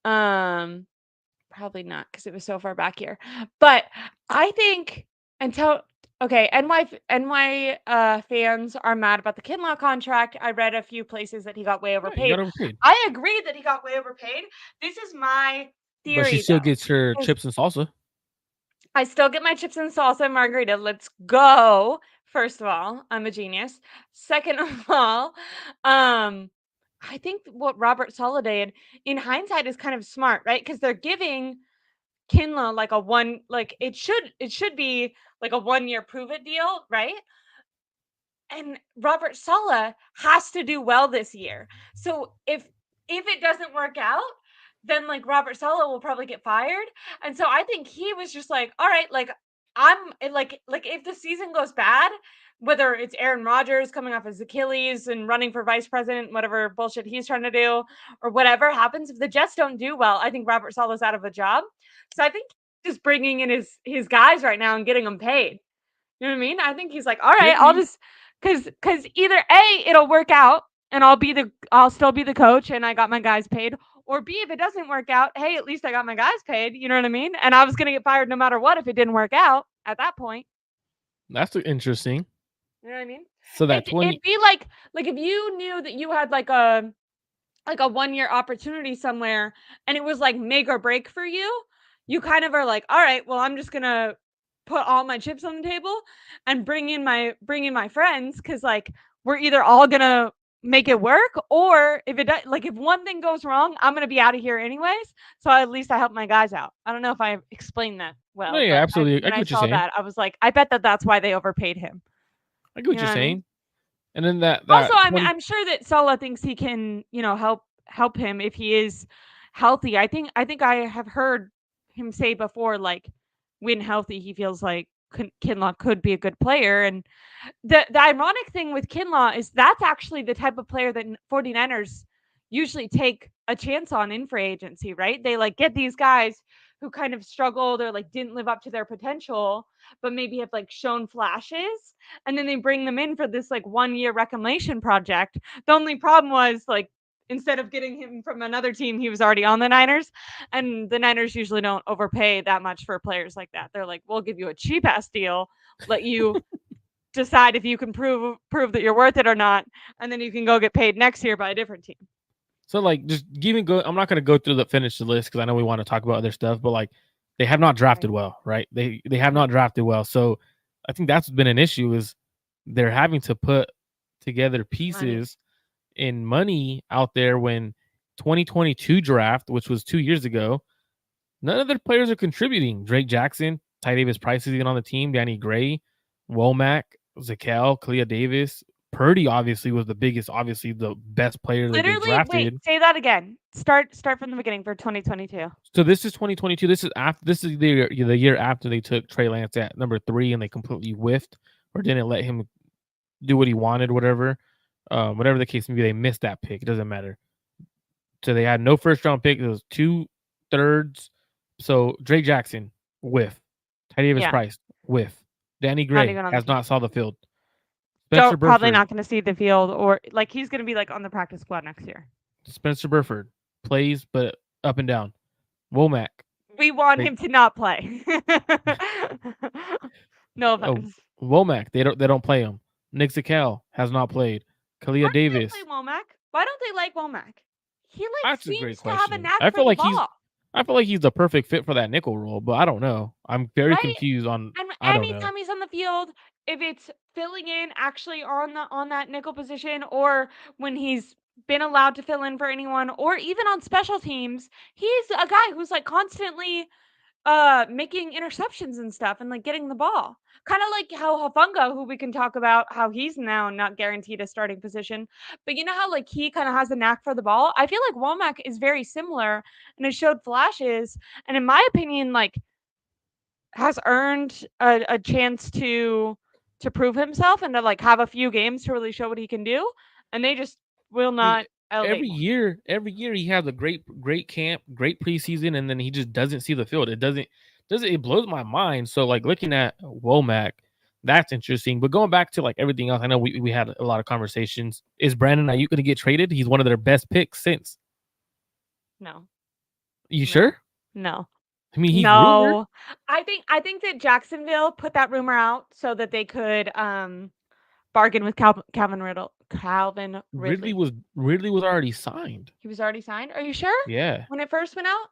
Speaker 1: Probably not because it was so far back here. But I think NY fans are mad about the Kinlaw contract. I read a few places that he got way overpaid.
Speaker 2: Got overpaid.
Speaker 1: I agree that he got way overpaid. This is my theory.
Speaker 2: But she still gets her chips and salsa.
Speaker 1: I still get my chips and salsa and margarita. Let's go. First of all, I'm a genius. Second of all, I think what Robert Saleh did in hindsight is kind of smart, right? Because they're giving Kinlaw like it should be like a 1-year prove it deal, right? And Robert Saleh has to do well this year. So if it doesn't work out, then like Robert Saleh will probably get fired. And so I think he was just like, all right, like I'm like if the season goes bad, whether it's Aaron Rodgers coming off his Achilles and running for vice president, whatever bullshit he's trying to do, or whatever happens, if the Jets don't do well, I think Robert Saleh's out of a job. So I think he's just bringing in his guys right now and getting them paid. You know what I mean? I think he's like, all right, I'll just because either A, it'll work out and I'll still be the coach and I got my guys paid, or B, if it doesn't work out, hey, at least I got my guys paid. You know what I mean? And I was gonna get fired no matter what if it didn't work out at that point.
Speaker 2: That's interesting.
Speaker 1: You know what I mean?
Speaker 2: So that
Speaker 1: it'd be like if you knew that you had like a 1-year opportunity somewhere and it was like make or break for you, you kind of are like, all right, well, I'm just gonna put all my chips on the table and bring in my friends because like we're either all gonna make it work, or if it does, like if one thing goes wrong, I'm gonna be out of here anyways. So at least I help my guys out. I don't know if I explained that well.
Speaker 2: No, yeah, absolutely.
Speaker 1: When I saw that, I was like, I bet that's why they overpaid him.
Speaker 2: I get what you're saying. And then that
Speaker 1: also, I'm sure that Saleh thinks he can, help him if he is healthy. I think I have heard him say before, like when healthy, he feels like Kinlaw could be a good player. And the ironic thing with Kinlaw is that's actually the type of player that 49ers usually take a chance on in free agency, right? They like get these guys who kind of struggled or like didn't live up to their potential, but maybe have like shown flashes, and then they bring them in for this like 1-year reclamation project. The only problem was like instead of getting him from another team, he was already on the Niners, and the Niners usually don't overpay that much for players like that. They're like, we'll give you a cheap ass deal, let you decide if you can prove that you're worth it or not, and then you can go get paid next year by a different team.
Speaker 2: So like just I'm not going to go through the finish the list because I know we want to talk about other stuff, but like they have not drafted well, right? They have not drafted well. So I think that's been an issue is they're having to put together pieces in money out there when 2022 draft, which was 2 years ago, None of their players are contributing. Drake Jackson, Ty Davis Price is even on the team. Danny Gray, Womack, Zakel, Kalia Davis. Purdy obviously was the biggest, obviously the best player that they
Speaker 1: Literally, wait,
Speaker 2: drafted.
Speaker 1: say that again. Start from the beginning for 2022.
Speaker 2: So this is 2022. This is after. This is the year after they took Trey Lance at number 3 and they completely whiffed or didn't let him do what he wanted, whatever. Whatever the case may be, they missed that pick. It doesn't matter. So they had no first round pick. It was 2 thirds. So Drake Jackson, whiff. Ty Davis
Speaker 1: Yeah.
Speaker 2: Price, whiff. Danny
Speaker 1: Not
Speaker 2: Gray
Speaker 1: even on the
Speaker 2: has
Speaker 1: team.
Speaker 2: not saw the field. Spencer
Speaker 1: Probably
Speaker 2: Burford.
Speaker 1: not going to see the field, or like he's going to be like on the practice squad next year.
Speaker 2: Spencer Burford plays, but up and down. Womack.
Speaker 1: We want him to not play. No
Speaker 2: Oh,
Speaker 1: offense.
Speaker 2: Womack. They don't play him. Nick Zakel has not played. Kalia
Speaker 1: Why don't they
Speaker 2: Davis.
Speaker 1: play Womack? Why don't they like Womack? He like
Speaker 2: That's a great
Speaker 1: seems to have a
Speaker 2: question.
Speaker 1: knack
Speaker 2: I
Speaker 1: for
Speaker 2: feel
Speaker 1: the
Speaker 2: like
Speaker 1: ball.
Speaker 2: I feel like he's the perfect fit for that nickel role, but I don't know. I'm very
Speaker 1: Right?
Speaker 2: confused on.
Speaker 1: And
Speaker 2: I don't know.
Speaker 1: anytime he's on the field, if it's filling in actually on that nickel position, or when he's been allowed to fill in for anyone, or even on special teams, he's a guy who's like constantly making interceptions and stuff and like getting the ball. Kind of like how Hafunga, who we can talk about how he's now not guaranteed a starting position, but you know how like he kind of has a knack for the ball. I feel like Womack is very similar and it showed flashes, and in my opinion, like has earned a chance to prove himself and to like have a few games to really show what he can do, and they just will
Speaker 2: I mean,
Speaker 1: not elevate him.
Speaker 2: every year he has a great camp, great preseason, and then he just doesn't see the field. It blows my mind. So like looking at Womack, that's interesting. But going back to like everything else, I know we had a lot of conversations. Is Brandon Ayuk going to get traded? He's one of their best picks since.
Speaker 1: No.
Speaker 2: You sure?
Speaker 1: No.
Speaker 2: I mean, he's rumored.
Speaker 1: No. I think that Jacksonville put that rumor out so that they could bargain with Calvin Ridley.
Speaker 2: Ridley was already signed.
Speaker 1: He was already signed. Are you sure?
Speaker 2: Yeah,
Speaker 1: When it first went out?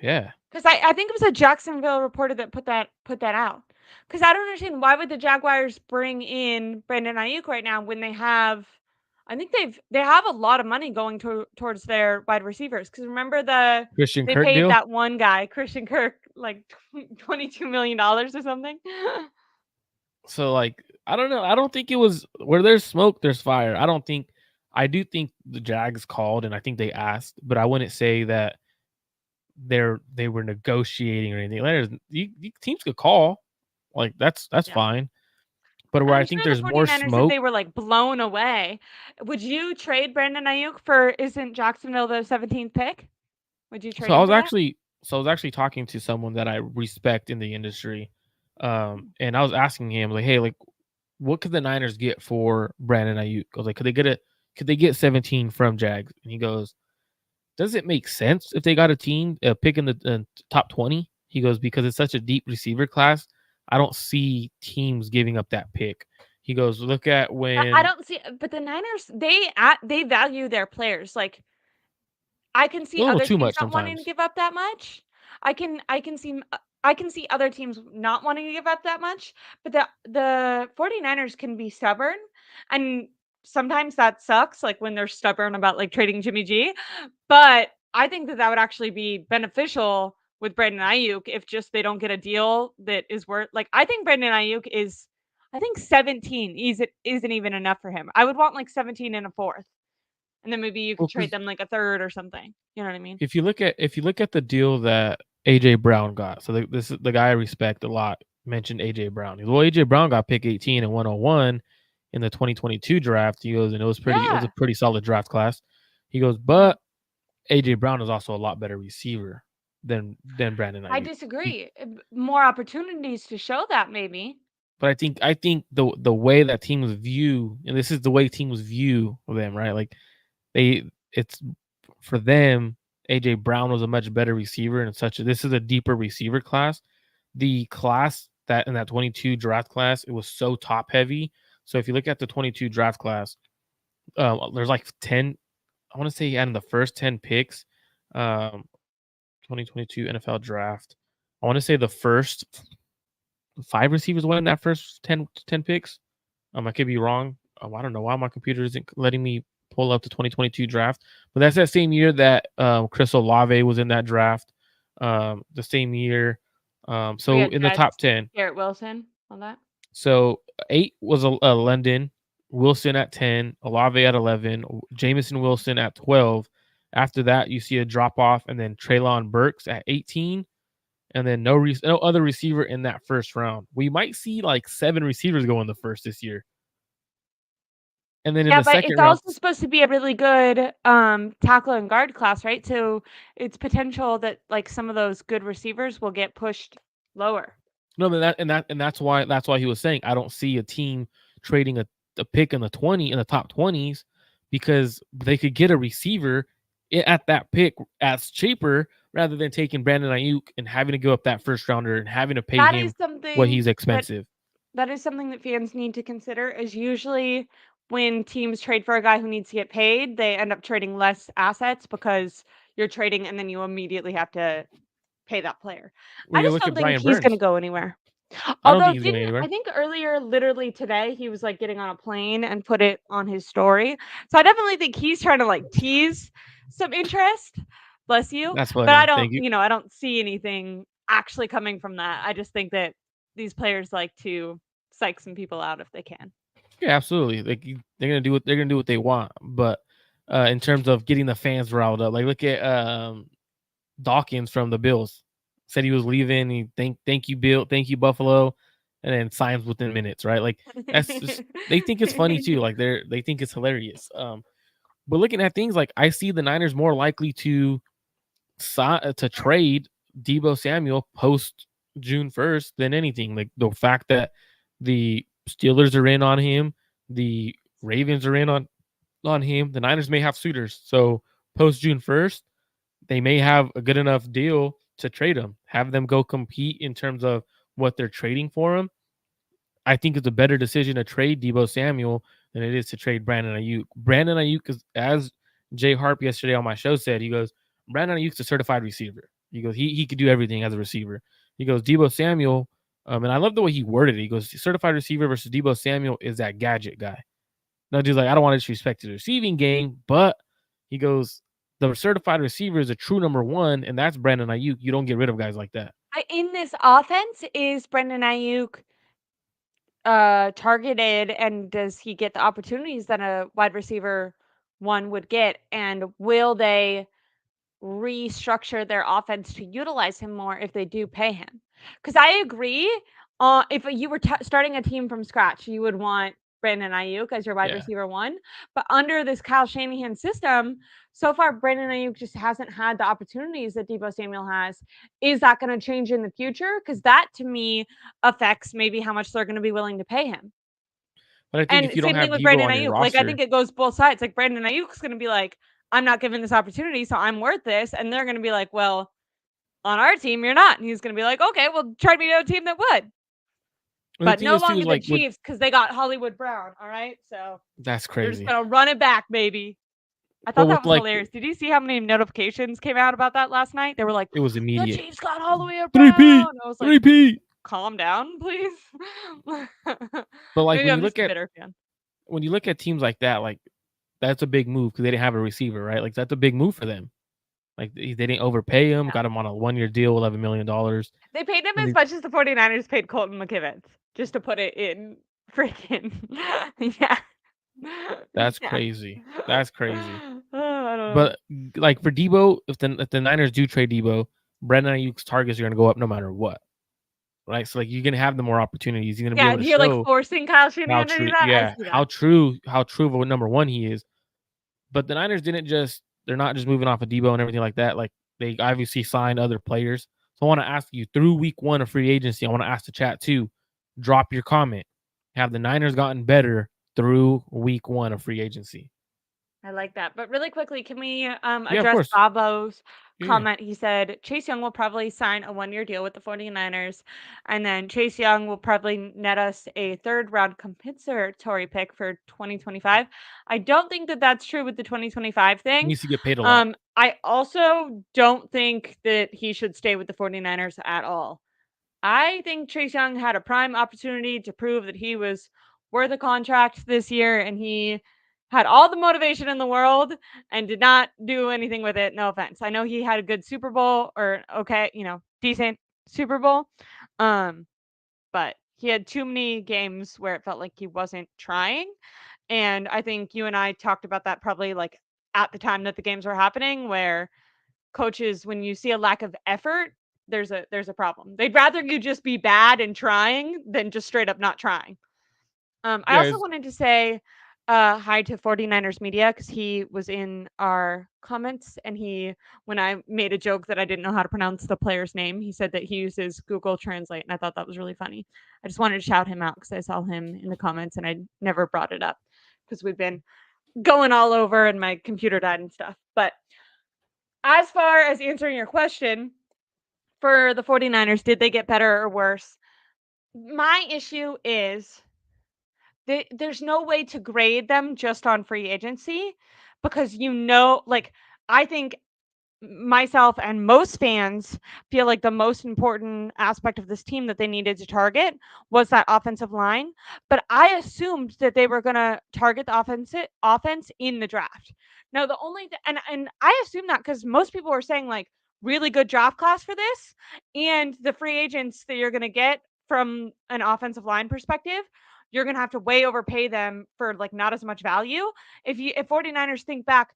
Speaker 2: yeah.
Speaker 1: Because I think it was a Jacksonville reporter that put that out. Because I don't understand, why would the Jaguars bring in Brandon Ayuk right now when they have, I think they have a lot of money going towards their wide receivers. Because remember
Speaker 2: Christian
Speaker 1: they
Speaker 2: Kirk
Speaker 1: paid
Speaker 2: deal.
Speaker 1: that one guy, Christian Kirk, like $22 million or something.
Speaker 2: So like I don't know. I don't think it was where there's smoke, there's fire. I do think the Jags called and I think they asked, but I wouldn't say that they were negotiating or anything. Teams could call. Like that's
Speaker 1: Yeah.
Speaker 2: fine. But where I
Speaker 1: I'm
Speaker 2: think
Speaker 1: sure the
Speaker 2: there's more
Speaker 1: 49ers, if
Speaker 2: smoke.
Speaker 1: they were like blown away, would you trade Brandon Ayuk for, isn't Jacksonville the 17th pick? Would you trade
Speaker 2: So I
Speaker 1: him
Speaker 2: was
Speaker 1: for that?
Speaker 2: actually talking to someone that I respect in the industry. And I was asking him like, hey, like what could the Niners get for Brandon Ayuk? I was like, could they get 17 from Jags? And he goes, does it make sense if they got a team pick in the top 20? He goes, because it's such a deep receiver class. I don't see teams giving up that pick. He goes, look at
Speaker 1: I
Speaker 2: when
Speaker 1: don't see, but the Niners, they value their players. Like I can
Speaker 2: a
Speaker 1: see
Speaker 2: little
Speaker 1: other
Speaker 2: too
Speaker 1: teams
Speaker 2: much
Speaker 1: not wanting to
Speaker 2: sometimes.
Speaker 1: give up that much. I can see other teams not wanting to give up that much, but the 49ers can be stubborn, and sometimes that sucks, like when they're stubborn about like trading Jimmy G. But I think that would actually be beneficial with Brandon Ayuk if just they don't get a deal that is worth, like I think Brandon Ayuk is, I think 17 isn't even enough for him. I would want like 17 and a fourth. And then maybe you could
Speaker 2: Well,
Speaker 1: trade
Speaker 2: because
Speaker 1: them like a third or something. You know what I mean?
Speaker 2: if you look at the deal that AJ Brown got, so this is the guy I respect a lot. Mentioned AJ Brown. Well, AJ Brown got pick 18 and 101 in the 2022 draft. He goes, and it was a
Speaker 1: Yeah.
Speaker 2: pretty solid draft class. He goes, but AJ Brown is also a lot better receiver than Brandon
Speaker 1: I
Speaker 2: Ayuk.
Speaker 1: disagree. More opportunities to show that maybe.
Speaker 2: But I think the way that teams view, and this is the way teams view them, right? Like it's for them, AJ Brown was a much better receiver, and this is a deeper receiver class. The class that in that 22 draft class, it was so top heavy. So if you look at the 22 draft class, there's like 10. I want to say he had in the first 10 picks, 2022 NFL draft. I want to say the first 5 receivers went in that first 10 picks. I could be wrong. I don't know why my computer isn't letting me pull up the 2022 draft, but that's that same year that Chris Olave was in that draft. The same year.
Speaker 3: We
Speaker 2: So
Speaker 3: got
Speaker 2: in the
Speaker 3: Jets,
Speaker 2: top 10.
Speaker 3: Garrett Wilson, all that.
Speaker 2: So 8 was London, Wilson at 10, Olave at 11, Jamison Wilson at 12. After that, you see a drop off, and then Treylon Burks at 18, and then no other receiver in that first round. We might see like 7 receivers go in the first this year. And then in
Speaker 3: Yeah,
Speaker 2: the
Speaker 3: but
Speaker 2: second
Speaker 3: it's
Speaker 2: round,
Speaker 3: also supposed to be a really good tackle and guard class, right? So it's potential that like some of those good receivers will get pushed lower.
Speaker 2: no, but that's why he was saying I don't see a team trading a pick in the top 20s, because they could get a receiver at that pick as cheaper rather than taking Brandon Ayuk and having to go up that first rounder and having to pay
Speaker 3: That
Speaker 2: him
Speaker 3: is
Speaker 2: what
Speaker 3: something
Speaker 2: he's expensive.
Speaker 3: that is something that fans need to consider. Is usually when teams trade for a guy who needs to get paid, they end up trading less assets because you're trading and then you immediately have to pay that player.
Speaker 2: Well,
Speaker 3: I
Speaker 2: you
Speaker 3: just
Speaker 2: look
Speaker 3: don't
Speaker 2: at
Speaker 3: think
Speaker 2: Brian
Speaker 3: he's going to
Speaker 2: Burns.
Speaker 3: go anywhere.
Speaker 2: I don't think
Speaker 3: Although
Speaker 2: he's going
Speaker 3: didn't
Speaker 2: anywhere.
Speaker 3: I think earlier, literally today, he was like getting on a plane and put it on his story. So I definitely think he's trying to like tease some interest. Bless you.
Speaker 2: That's
Speaker 3: But I
Speaker 2: funny.
Speaker 3: don't,
Speaker 2: Thank you.
Speaker 3: I don't see anything actually coming from that. I just think that these players like to psych some people out if they can.
Speaker 2: Yeah, absolutely. Like they're gonna do what they want. But in terms of getting the fans riled up, like look at Dawkins from the Bills. Said he was leaving. He thank you Bill, thank you Buffalo, and then signs within minutes. Right? Like that's just they think it's funny too. Like they think it's hilarious. But looking at things like I see the Niners more likely to trade Debo Samuel post June 1st than anything. Like the fact that the Steelers are in on him, the Ravens are in on him. The Niners may have suitors. So post June 1st, they may have a good enough deal to trade him, have them go compete in terms of what they're trading for him. I think it's a better decision to trade Debo Samuel than it is to trade Brandon Ayuk. Brandon Ayuk is, as Jay Harp yesterday on my show said, he goes, Brandon Ayuk's a certified receiver. He goes, he could do everything as a receiver. He goes, Debo Samuel, and I love the way he worded it. He goes, certified receiver versus Debo Samuel is that gadget guy. No, dude's like, I don't want to disrespect the receiving game, but he goes, the certified receiver is a true number one, and that's Brandon Ayuk. You don't get rid of guys like that.
Speaker 3: In this offense, is Brendan Ayuk targeted, and does he get the opportunities that a wide receiver one would get? And will they restructure their offense to utilize him more if they do pay him? Because I agree. If you were starting a team from scratch, you would want Brandon Ayuk as your wide
Speaker 2: Yeah.
Speaker 3: receiver one. But under this Kyle Shanahan system, so far Brandon Ayuk just hasn't had the opportunities that Debo Samuel has. Is that going to change in the future? Because that to me affects maybe how much they're going to be willing to pay him.
Speaker 2: But I think
Speaker 3: And
Speaker 2: if you don't
Speaker 3: same thing
Speaker 2: have
Speaker 3: with
Speaker 2: Debo
Speaker 3: Brandon
Speaker 2: on your
Speaker 3: Ayuk. Like, I
Speaker 2: roster,
Speaker 3: think it goes both sides. Like, Brandon Ayuk's going to be like, I'm not given this opportunity, so I'm worth this. And they're going to be like, well, on our team, you're not. And he's going to be like, okay, well, trade me to a team that would.
Speaker 2: the
Speaker 3: But
Speaker 2: thing
Speaker 3: no
Speaker 2: is too
Speaker 3: longer
Speaker 2: is
Speaker 3: the
Speaker 2: like
Speaker 3: Chiefs because they got Hollywood Brown. All right. So
Speaker 2: that's
Speaker 3: they're just
Speaker 2: crazy.
Speaker 3: going to run it back, baby. I
Speaker 2: But
Speaker 3: thought that
Speaker 2: with
Speaker 3: was hilarious. Did you see how many notifications came out about that last night? They were like,
Speaker 2: it was
Speaker 3: the
Speaker 2: immediate.
Speaker 3: Chiefs got Hollywood Brown. I was like,
Speaker 2: Repeat.
Speaker 3: calm down, please.
Speaker 2: But like
Speaker 3: Maybe I'm just a bitter fan.
Speaker 2: when you look at teams like that, like that's a big move because they didn't have a receiver, right? Like that's a big move for them. Like they didn't overpay him, got him on a 1-year deal, $11 million.
Speaker 3: They paid him as much as the 49ers paid Colton McKivitz, just to put it in freaking yeah.
Speaker 2: That's
Speaker 3: Yeah.
Speaker 2: crazy. That's crazy.
Speaker 3: I don't know.
Speaker 2: But like for Debo, if the Niners do trade Debo, Brandon Ayuk's targets are gonna go up no matter what. Right? So like you're gonna have the more opportunities. You're gonna be able to
Speaker 3: You're like
Speaker 2: show
Speaker 3: forcing Kyle Shanahan to do that. I see that.
Speaker 2: how true of a number one he is. But the Niners they're not just moving off of Debo and everything like that. Like they obviously signed other players. So I want to ask you through week 1 of free agency, I want to ask the chat too. Drop your comment. Have the Niners gotten better through week 1 of free agency?
Speaker 3: I like that. But really quickly, can we
Speaker 2: of
Speaker 3: address
Speaker 2: course.
Speaker 3: Bobo's
Speaker 2: Yeah.
Speaker 3: comment? He said Chase Young will probably sign a 1-year deal with the 49ers, and then Chase Young will probably net us a 3rd-round compensatory pick for 2025. I don't think that that's true with the 2025
Speaker 2: He
Speaker 3: thing.
Speaker 2: needs to get paid a lot.
Speaker 3: I also don't think that he should stay with the 49ers at all. I think Chase Young had a prime opportunity to prove that he was worth a contract this year, and he
Speaker 1: had all the motivation in the world and did not do anything with it. No offense. I know he had a good Super Bowl or okay, decent Super Bowl. But he had too many games where it felt like he wasn't trying. And I think you and I talked about that probably like at the time that the games were happening where coaches, when you see a lack of effort, there's a problem. They'd rather you just be bad and trying than just straight up not trying. I
Speaker 2: Yeah,
Speaker 1: also wanted to say hi to 49ers media because he was in our comments and when I made a joke that I didn't know how to pronounce the player's name, he said that he uses Google Translate, and I thought that was really funny. I just wanted to shout him out because I saw him in the comments and I never brought it up because we've been going all over and my computer died and stuff. But as far as answering your question, for the 49ers, did they get better or worse? My issue is there's no way to grade them just on free agency because like I think myself and most fans feel like the most important aspect of this team that they needed to target was that offensive line. But I assumed that they were going to target the offense in the draft. Now, the only and I assume that because most people were saying like really good draft class for this, and the free agents that you're going to get from an offensive line perspective, you're going to have to way overpay them for like not as much value. If 49ers think back,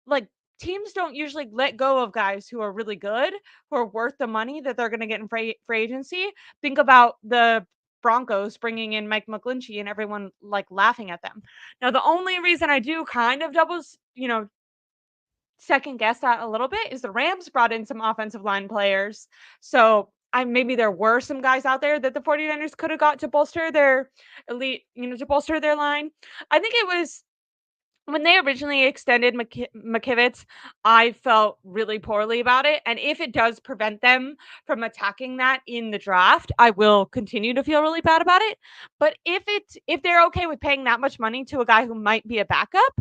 Speaker 1: like teams don't usually let go of guys who are really good, who are worth the money that they're going to get in free agency. Think about the Broncos bringing in Mike McGlinchey and everyone like laughing at them. Now, the only reason I do kind of second guess that a little bit is the Rams brought in some offensive line players. So maybe there were some guys out there that the 49ers could have got to bolster their elite, to bolster their line. I think it was when they originally extended McKivitz, I felt really poorly about it. And if it does prevent them from attacking that in the draft, I will continue to feel really bad about it. But if they're okay with paying that much money to a guy who might be a backup,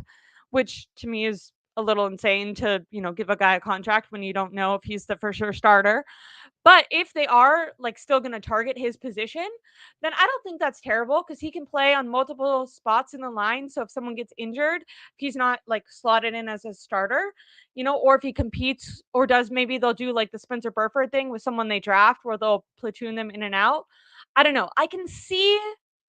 Speaker 1: which to me is a little insane to, give a guy a contract when you don't know if he's the for sure starter. But if they are like still going to target his position, then I don't think that's terrible because he can play on multiple spots in the line. So if someone gets injured, he's not like slotted in as a starter, or if he competes or maybe they'll do like the Spencer Burford thing with someone they draft where they'll platoon them in and out. I don't know. I can see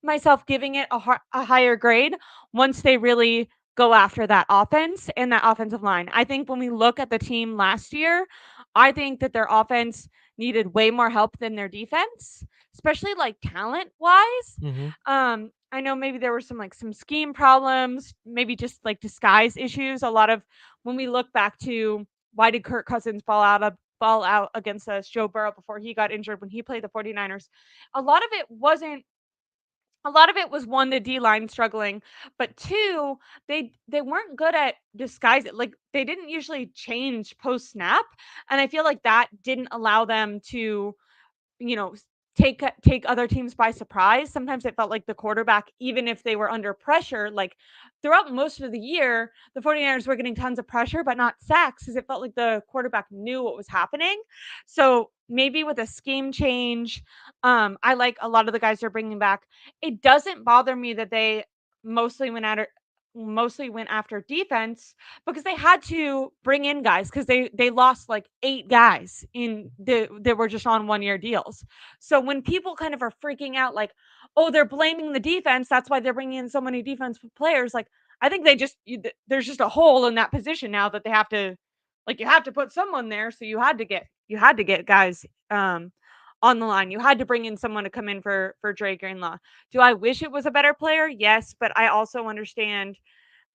Speaker 1: myself giving it a higher grade once they really go after that offense and that offensive line. I think when we look at the team last year, I think that their offense needed way more help than their defense, especially like talent wise.
Speaker 2: Mm-hmm.
Speaker 1: I know maybe there were some scheme problems, maybe just like disguise issues. A lot of when we look back to why did Kirk Cousins fall out against us, Joe Burrow before he got injured when he played the 49ers. A lot of it was one, the D line struggling, but two, they weren't good at disguise it. Like they didn't usually change post snap, and I feel like that didn't allow them to, you know, take other teams by surprise. Sometimes it felt like the quarterback, even if they were under pressure, like throughout most of the year, the 49ers were getting tons of pressure, but not sacks, because it felt like the quarterback knew what was happening. So maybe with a scheme change, I like a lot of the guys they're bringing back. It doesn't bother me that they mostly went after defense because they had to bring in guys because they lost like 8 guys that were just on 1-year deals. So when people kind of are freaking out like, oh, they're blaming the defense, that's why they're bringing in so many defensive players, like I think there's just a hole in that position now that they have to, like, you have to put someone there, so you had to get guys on the line. You had to bring in someone to come in for Dre Greenlaw. Do I wish it was a better player? Yes, but I also understand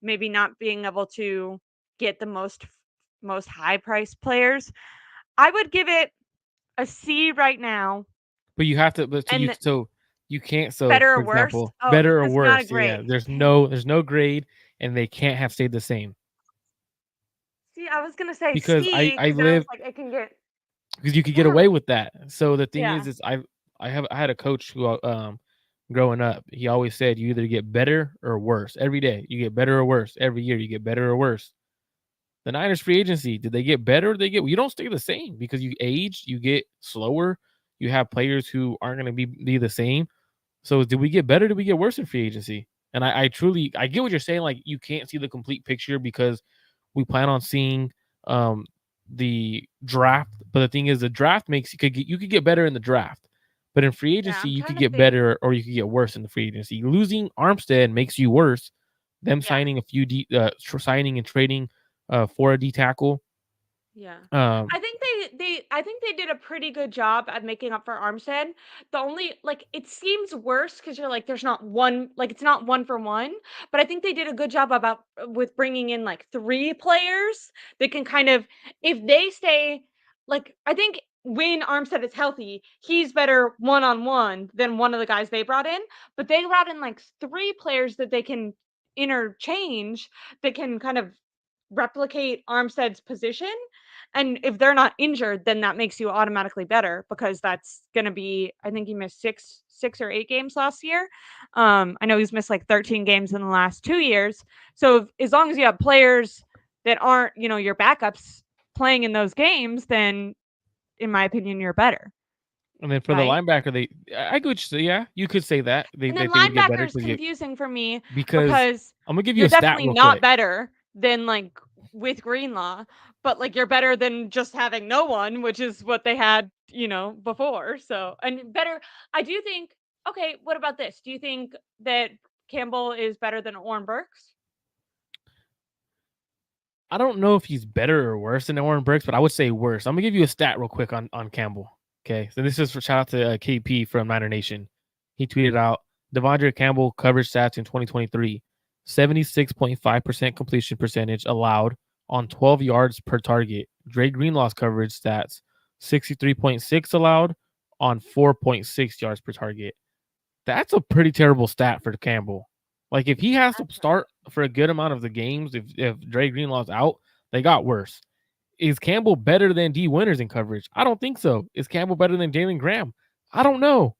Speaker 1: maybe not being able to get the most high priced players. I would give it a C right now.
Speaker 2: But you have to,
Speaker 1: And
Speaker 2: so you can't. So
Speaker 1: better or
Speaker 2: for
Speaker 1: worse?
Speaker 2: example,
Speaker 1: Oh,
Speaker 2: better or
Speaker 1: that's not a
Speaker 2: worse. Yeah,
Speaker 1: grade.
Speaker 2: there's no grade, and they can't have stayed the same
Speaker 1: See, I was gonna say
Speaker 2: because
Speaker 1: C
Speaker 2: I
Speaker 1: because then I was
Speaker 2: live
Speaker 1: like, it can get
Speaker 2: because you could get
Speaker 1: yeah,
Speaker 2: away with that. So the thing
Speaker 1: yeah.
Speaker 2: is I had a coach who growing up, he always said you either get better or worse every day. You get better or worse every year. You get better or worse. The Niners free agency, did they get better? You don't stay the same because you age, you get slower, you have players who aren't going to be the same. So did we get better? Did we get worse in free agency? And I truly I get what you're saying. Like you can't see the complete picture because we plan on seeing um the draft. But the thing is, the draft makes you could get better in the draft, but in free
Speaker 1: Yeah,
Speaker 2: agency
Speaker 1: I'm
Speaker 2: you
Speaker 1: trying
Speaker 2: could
Speaker 1: to
Speaker 2: get
Speaker 1: think.
Speaker 2: better or you could get worse in the free agency. Losing Armstead makes you worse. Them
Speaker 1: Yeah.
Speaker 2: signing a few signing and trading for a D tackle.
Speaker 1: Yeah.
Speaker 2: Um,
Speaker 1: I think they did a pretty good job at making up for Armstead. The only like it seems worse because you're like there's not one like it's not one for one, but I think they did a good job about with bringing in like three players that can kind of if they stay like I think when Armstead is healthy, he's better one on one than one of the guys they brought in. But they brought in like three players that they can interchange that can kind of replicate Armstead's position. And if they're not injured, then that makes you automatically better because that's going to be, I think he missed six or 8 games last year. I know he's missed like 13 games in the last 2 years. So as long as you have players that aren't, your backups playing in those games, then in my opinion, you're better.
Speaker 2: and then for the
Speaker 1: Right.
Speaker 2: linebacker, I could say, yeah, you could say that
Speaker 1: And then
Speaker 2: they would get better
Speaker 1: linebacker is confusing for me
Speaker 2: because
Speaker 1: because
Speaker 2: I'm gonna give you
Speaker 1: you're
Speaker 2: a stat
Speaker 1: definitely
Speaker 2: real
Speaker 1: not
Speaker 2: quick.
Speaker 1: better than like with Greenlaw, but like you're better than just having no one, which is what they had, before. So, and better, I do think, okay, what about this? Do you think that Campbell is better than Orrin Burks?
Speaker 2: I don't know if he's better or worse than Oren Burks, but I would say worse. I'm gonna give you a stat real quick on Campbell. Okay, so this is for shout out to KP from Niner Nation. He tweeted out Devondre Campbell coverage stats in 2023: 76.5% completion percentage allowed on 12 yards per target. Dre Greenlaw's coverage stats: 63.6 allowed on 4.6 yards per target. That's a pretty terrible stat for Campbell. Like if he has to start for a good amount of the games, if Dre Greenlaw's out, they got worse. Is Campbell better than D Winters in coverage? I don't think so. Is Campbell better than Jalen Graham? I don't know.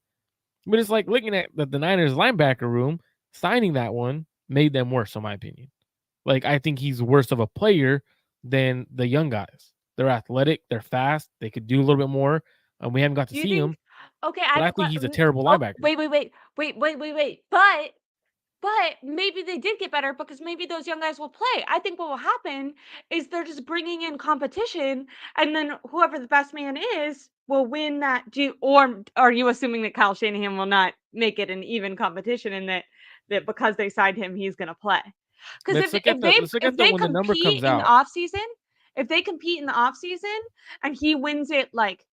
Speaker 2: But it's like looking at the Niners linebacker room, signing that one made them worse, in my opinion. Like I think he's worse of a player than the young guys. They're athletic, they're fast, they could do a little bit more. And we haven't got to
Speaker 1: Do you
Speaker 2: see
Speaker 1: think,
Speaker 2: him,
Speaker 1: okay, I
Speaker 2: but
Speaker 1: have
Speaker 2: I
Speaker 1: a
Speaker 2: think he's a
Speaker 1: question.
Speaker 2: terrible
Speaker 1: Oh,
Speaker 2: linebacker.
Speaker 1: wait. But maybe they did get better because maybe those young guys will play. I think what will happen is they're just bringing in competition, and then whoever the best man is will win that. Or are you assuming that Kyle Shanahan will not make it an even competition, and that because they signed him, he's going to play? Because
Speaker 2: Let's look at
Speaker 1: if
Speaker 2: the
Speaker 1: they
Speaker 2: when the number
Speaker 1: compete
Speaker 2: comes
Speaker 1: in the
Speaker 2: out.
Speaker 1: off season, and he wins it like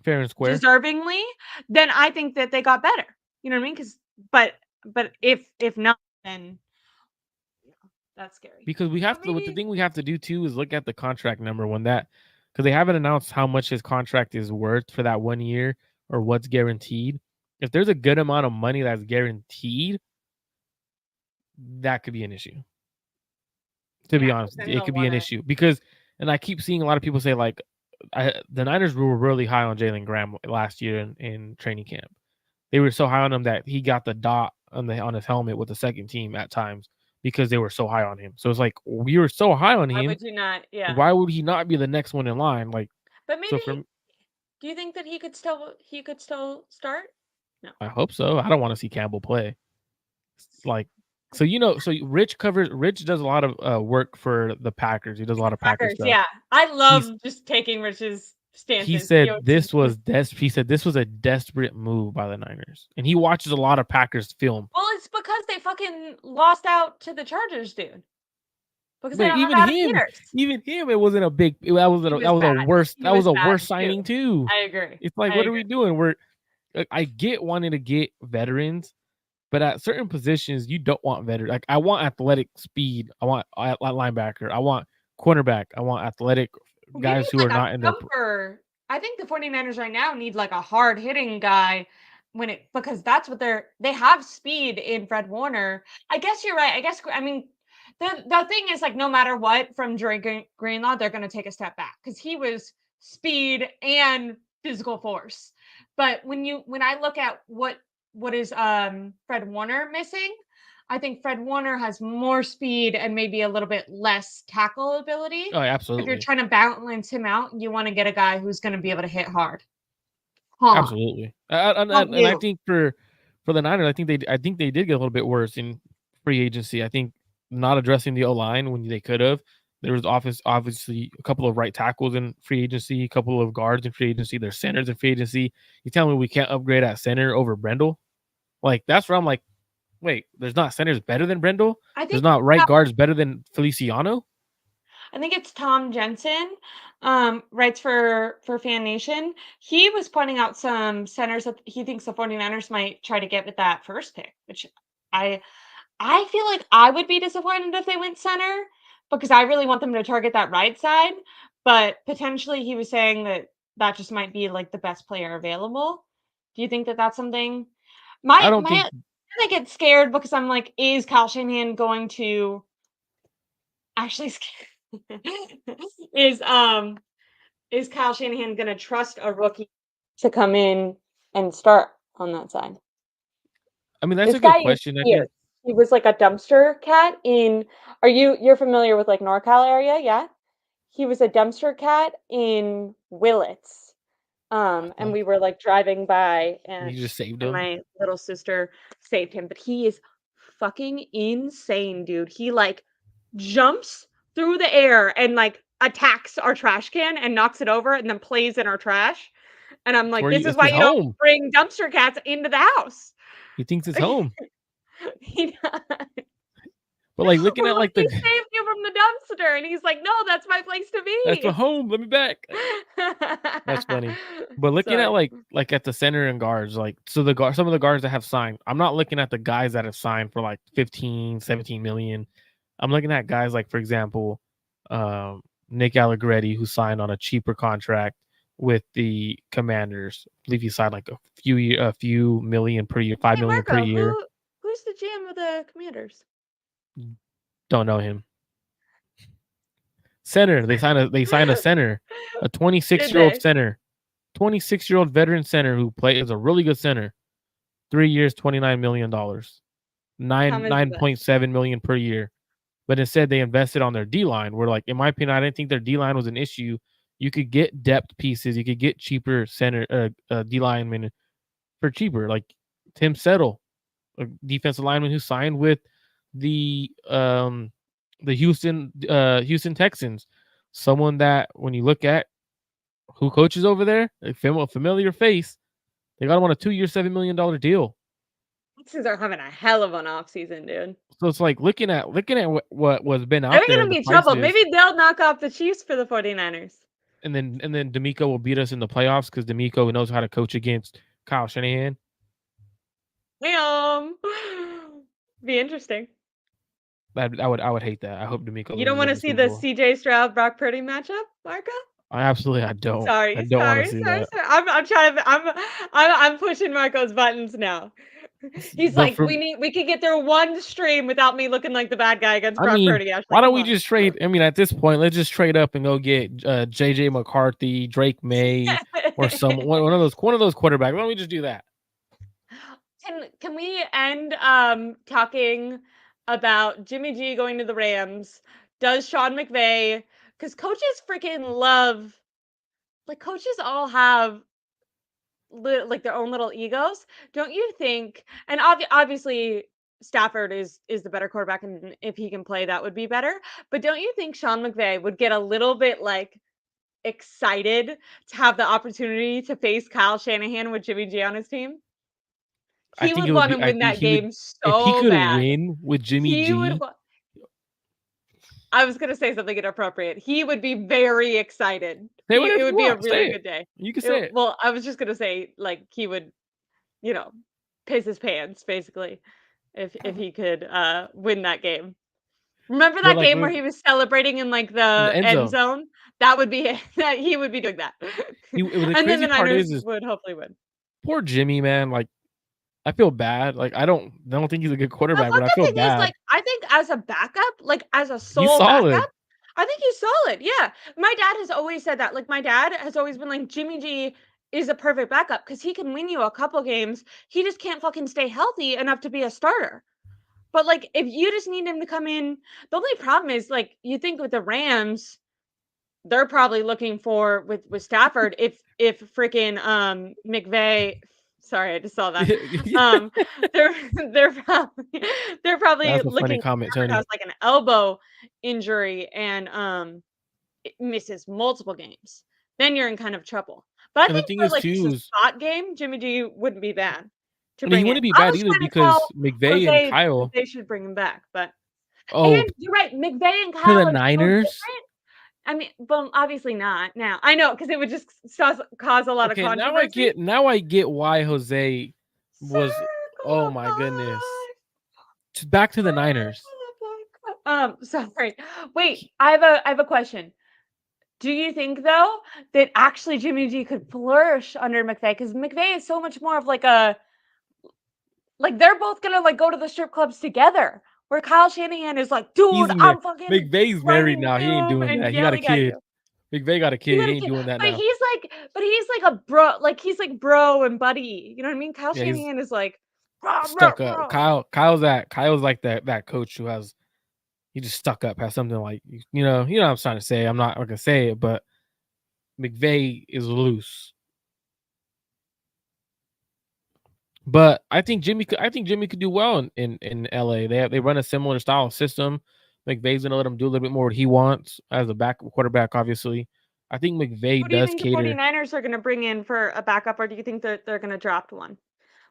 Speaker 2: Fair and square.
Speaker 1: deservingly, then I think that they got better. You know what I mean? But if not, then that's scary.
Speaker 2: Because we have
Speaker 1: But
Speaker 2: to. What the
Speaker 1: maybe
Speaker 2: thing we have to do too is look at the contract number when that, because they haven't announced how much his contract is worth for that 1 year or what's guaranteed. If there's a good amount of money that's guaranteed, that could be an issue. To be
Speaker 1: yeah,
Speaker 2: honest,
Speaker 1: then
Speaker 2: it
Speaker 1: they'll
Speaker 2: could be
Speaker 1: want
Speaker 2: an
Speaker 1: to.
Speaker 2: issue because, and I keep seeing a lot of people say like, the Niners were really high on Jalen Graham last year in training camp. They were so high on him that he got the dot on his helmet with the second team at times because they were so high on him. So it's like we were so high on
Speaker 1: Why
Speaker 2: him.
Speaker 1: would you not? Yeah,
Speaker 2: Why would he not be the next one in line? Like
Speaker 1: but
Speaker 2: so
Speaker 1: maybe
Speaker 2: for
Speaker 1: do you think that he could still start? No.
Speaker 2: I hope so. I don't want to see Campbell play. Like so Rich does a lot of work for the Packers. He does a lot of Packer
Speaker 1: Packers,
Speaker 2: stuff.
Speaker 1: yeah. I
Speaker 2: He's
Speaker 1: love just taking Rich's
Speaker 2: he
Speaker 1: stances.
Speaker 2: said this was he said this was a desperate move by the Niners. And he watches a lot of Packers film.
Speaker 1: Well, it's because they fucking lost out to the Chargers, dude. Because they
Speaker 2: But
Speaker 1: don't have Adam Peters.
Speaker 2: even him, it wasn't a big. That was
Speaker 1: He
Speaker 2: a,
Speaker 1: was
Speaker 2: that was a
Speaker 1: bad.
Speaker 2: worse.
Speaker 1: He
Speaker 2: That was
Speaker 1: was
Speaker 2: a
Speaker 1: bad
Speaker 2: worse
Speaker 1: too.
Speaker 2: signing too.
Speaker 1: I agree.
Speaker 2: It's like,
Speaker 1: I
Speaker 2: what are we
Speaker 1: agree.
Speaker 2: doing? I get wanting to get veterans, but at certain positions, you don't want veterans. Like I want athletic speed. I want linebacker. I want cornerback. I want athletic
Speaker 1: We
Speaker 2: guys
Speaker 1: need
Speaker 2: who are
Speaker 1: like a
Speaker 2: not in their.
Speaker 1: thumper. I think the 49ers right now need like a hard hitting guy because that's what they have speed in Fred Warner. I guess you're right. I mean the thing is like no matter what from Dre Greenlaw, they're gonna take a step back because he was speed and physical force. But when I look at what is Fred Warner missing, I think Fred Warner has more speed and maybe a little bit less tackle ability.
Speaker 2: Oh,
Speaker 1: If you're
Speaker 2: absolutely,
Speaker 1: trying to balance him out, you want to get a guy who's going to be able to hit hard. Huh.
Speaker 2: absolutely.
Speaker 1: Not
Speaker 2: And I
Speaker 1: you.
Speaker 2: think for the Niners, I think they did get a little bit worse. And free agency. I think not addressing the O-line when they could have. There was obviously a couple of right tackles in free agency, a couple of guards in free agency. There's centers in free agency. You tell me we can't upgrade at center over Brendel? Like, that's where I'm like, wait, there's not centers better than Brendel?
Speaker 3: I
Speaker 2: There's
Speaker 3: think
Speaker 2: not right guards better than Feliciano?
Speaker 3: I think it's Tom Jensen, writes for Fan Nation. He was pointing out some centers that he thinks the 49ers might try to get with that first pick, which I I feel like I would be disappointed if they went center because I really want them to target that right side. But potentially, he was saying that that just might be like the best player available. Do you think that that's something?
Speaker 2: I don't
Speaker 3: My
Speaker 2: think
Speaker 3: I get scared because I'm like, is Kyle Shanahan going to actually is um is Kyle Shanahan going to trust a rookie to come in and start on that side?
Speaker 2: I mean, that's
Speaker 3: This
Speaker 2: a good
Speaker 3: guy is
Speaker 2: question. I
Speaker 3: fierce.
Speaker 2: think
Speaker 3: He was like a dumpster cat in you're familiar with like NorCal area, yeah? He was a dumpster cat in Willits. And we were like driving by
Speaker 2: you just saved
Speaker 3: and
Speaker 2: him.
Speaker 3: my little sister saved him, but he is fucking insane, dude. He like jumps through the air and like attacks our trash can and knocks it over and then plays in our trash. And I'm
Speaker 2: It's
Speaker 3: like,
Speaker 2: where
Speaker 3: this
Speaker 2: you,
Speaker 3: is
Speaker 2: it's
Speaker 3: why
Speaker 2: his
Speaker 3: you don't
Speaker 2: home.
Speaker 3: bring dumpster cats into the house.
Speaker 2: He thinks it's home.
Speaker 3: He does.
Speaker 2: But like looking
Speaker 3: We're
Speaker 2: at
Speaker 3: like,
Speaker 2: like
Speaker 3: we
Speaker 2: the
Speaker 3: saved you from the dumpster. And he's like, no, that's my place to
Speaker 2: that's my
Speaker 3: be.
Speaker 2: home. Let me back. That's funny. But looking at
Speaker 3: Sorry.
Speaker 2: like at the center and guards, like so some of the guards that have signed, I'm not looking at the guys that have signed for like 15, 17 million. I'm looking at guys like, for example, Nick Allegretti, who signed on a cheaper contract with the Commanders. I believe he signed like a few million per year, 5 million per
Speaker 3: Marco,
Speaker 2: year.
Speaker 3: who's the GM of the Commanders?
Speaker 2: Don't know him. Center. They signed a center, a 26
Speaker 3: Did
Speaker 2: year old
Speaker 3: they?
Speaker 2: center, 26-year-old veteran center who is a really good center. 3 years, $29 million,
Speaker 3: How much is that?
Speaker 2: 9.7 million per year. But instead, they invested on their D line. Where, like, in my opinion, I didn't think their D line was an issue. You could get depth pieces. You could get cheaper center D linemen for cheaper, like Tim Settle, a defensive lineman who signed with the Houston Texans. Someone that when you look at who coaches over there, a familiar face, they got him on a 2-year, $7 million deal.
Speaker 3: Texans are having a hell of an offseason, dude.
Speaker 2: So it's like looking at what was been
Speaker 3: They're
Speaker 2: out there
Speaker 3: gonna
Speaker 2: and the
Speaker 3: be in trouble.
Speaker 2: prices,
Speaker 3: Maybe they'll knock off the Chiefs for the 49ers.
Speaker 2: and then D'Amico will beat us in the playoffs because D'Amico knows how to coach against Kyle Shanahan.
Speaker 3: Damn. Be interesting.
Speaker 2: I would hate that. I hope D'Amico
Speaker 3: You don't
Speaker 2: loses
Speaker 3: want
Speaker 2: in
Speaker 3: to
Speaker 2: the
Speaker 3: see
Speaker 2: Super
Speaker 3: the
Speaker 2: Bowl.
Speaker 3: CJ Stroud Brock Purdy matchup, Marco?
Speaker 2: I don't. I
Speaker 3: Sorry,
Speaker 2: don't want to
Speaker 3: sorry,
Speaker 2: see
Speaker 3: sorry,
Speaker 2: that.
Speaker 3: sorry. I'm trying to I'm pushing Marco's buttons now. He's
Speaker 2: But
Speaker 3: like,
Speaker 2: for
Speaker 3: we could get through one stream without me looking like the bad guy against
Speaker 2: I
Speaker 3: Brock
Speaker 2: mean,
Speaker 3: Purdy. I was
Speaker 2: why
Speaker 3: like,
Speaker 2: don't
Speaker 3: come
Speaker 2: we
Speaker 3: on.
Speaker 2: just trade? I mean, at this point, let's just trade up and go get JJ McCarthy, Drake May, or one of those quarterbacks. Why don't we just do that?
Speaker 3: Can we end talking about Jimmy G going to the Rams? Does Sean McVay, because coaches freaking love, like coaches all have like their own little egos. Don't you think? And obviously Stafford is the better quarterback, and if he can play, that would be better. But don't you think Sean McVay would get a little bit like excited to have the opportunity to face Kyle Shanahan with Jimmy G on his team?
Speaker 2: I
Speaker 3: He
Speaker 2: think
Speaker 3: would
Speaker 2: it would
Speaker 3: want
Speaker 2: be.
Speaker 3: to
Speaker 2: I
Speaker 3: win
Speaker 2: think
Speaker 3: that
Speaker 2: he would
Speaker 3: game
Speaker 2: if he
Speaker 3: so
Speaker 2: could
Speaker 3: bad.
Speaker 2: win with Jimmy
Speaker 3: He would.
Speaker 2: G.
Speaker 3: I was gonna say something inappropriate. He would be very excited.
Speaker 2: Say whatever
Speaker 3: It
Speaker 2: you
Speaker 3: would be a
Speaker 2: want.
Speaker 3: really
Speaker 2: Say it.
Speaker 3: good day.
Speaker 2: You can say it.
Speaker 3: Well, I was just gonna say like he would, you know, piss his pants basically if he could win that game. Remember
Speaker 2: But
Speaker 3: that
Speaker 2: like
Speaker 3: game where he was celebrating in like
Speaker 2: in the
Speaker 3: the
Speaker 2: end
Speaker 3: end
Speaker 2: zone,
Speaker 3: zone? That would be that he would be doing that.
Speaker 2: the
Speaker 3: And then
Speaker 2: crazy
Speaker 3: the
Speaker 2: part
Speaker 3: Niners
Speaker 2: is
Speaker 3: would hopefully win.
Speaker 2: poor Jimmy, man. Like I feel bad. Like I don't think he's a good
Speaker 3: The
Speaker 2: quarterback, but I
Speaker 3: fucked up
Speaker 2: feel
Speaker 3: thing is,
Speaker 2: bad.
Speaker 3: like, I think as a backup, like, as a
Speaker 2: He's
Speaker 3: sole
Speaker 2: solid.
Speaker 3: backup, I think he's solid, yeah. My dad has always said that, like, my dad has always been like, "Jimmy G is a perfect backup because he can win you a couple games, he just can't fucking stay healthy enough to be a starter." But, like, if you just need him to come in the only problem is, like, you think with the Rams, they're probably looking for with Stafford, if freaking, McVay Sorry, I just saw that. Um, they're they're probably they're probably
Speaker 2: That's a funny
Speaker 3: looking
Speaker 2: comment,
Speaker 3: at
Speaker 2: Tony.
Speaker 3: has like an elbow injury and it misses multiple games. Then you're in kind of trouble. But I
Speaker 2: And the
Speaker 3: think
Speaker 2: thing
Speaker 3: for
Speaker 2: is
Speaker 3: like just
Speaker 2: too
Speaker 3: a
Speaker 2: is,
Speaker 3: spot game, Jimmy G wouldn't be bad to
Speaker 2: and he
Speaker 3: bring in.
Speaker 2: wouldn't be
Speaker 3: I
Speaker 2: bad
Speaker 3: was
Speaker 2: either
Speaker 3: trying to tell
Speaker 2: because McVay and
Speaker 3: Jose
Speaker 2: Kyle.
Speaker 3: they should bring him back, but
Speaker 2: Oh,
Speaker 3: and you're right, McVay and
Speaker 2: to
Speaker 3: Kyle
Speaker 2: the
Speaker 3: are so
Speaker 2: Niners.
Speaker 3: different. I mean, well, obviously not now. I know because it would just cause a lot of
Speaker 2: Okay,
Speaker 3: controversy.
Speaker 2: now I get why Jose was.
Speaker 3: Circle
Speaker 2: Oh
Speaker 3: of
Speaker 2: my goodness.
Speaker 3: life.
Speaker 2: Back to the Niners.
Speaker 3: Sorry. Wait, I have a question. Do you think though that actually Jimmy G could flourish under McVay? Because McVay is so much more of like a like they're both gonna like go to the strip clubs together. Where Kyle Shanahan is like, dude,
Speaker 2: He's
Speaker 3: I'm fucking
Speaker 2: McVay's married
Speaker 3: running the
Speaker 2: now. He ain't
Speaker 3: room
Speaker 2: doing
Speaker 3: and
Speaker 2: that. He got a
Speaker 3: yelling at
Speaker 2: kid.
Speaker 3: you.
Speaker 2: McVay got a
Speaker 3: You
Speaker 2: kid. He
Speaker 3: gotta
Speaker 2: ain't
Speaker 3: get,
Speaker 2: doing that
Speaker 3: but
Speaker 2: now.
Speaker 3: he's like a bro, like he's like bro and buddy. You know what I mean? Kyle
Speaker 2: Yeah, he's
Speaker 3: Shanahan is like, bro, bro,
Speaker 2: stuck up.
Speaker 3: bro.
Speaker 2: Kyle's like that coach who has he just stuck up, has something like what I'm trying to say. I'm not gonna say it, but McVay is loose. But I think Jimmy could do well in LA. They run a similar style system. McVay's gonna let him do a little bit more what he wants as a backup quarterback, obviously. I think McVay
Speaker 3: Who do you
Speaker 2: does
Speaker 3: think the
Speaker 2: cater.
Speaker 3: 49ers are gonna bring in for a backup, or do you think that they're gonna draft one?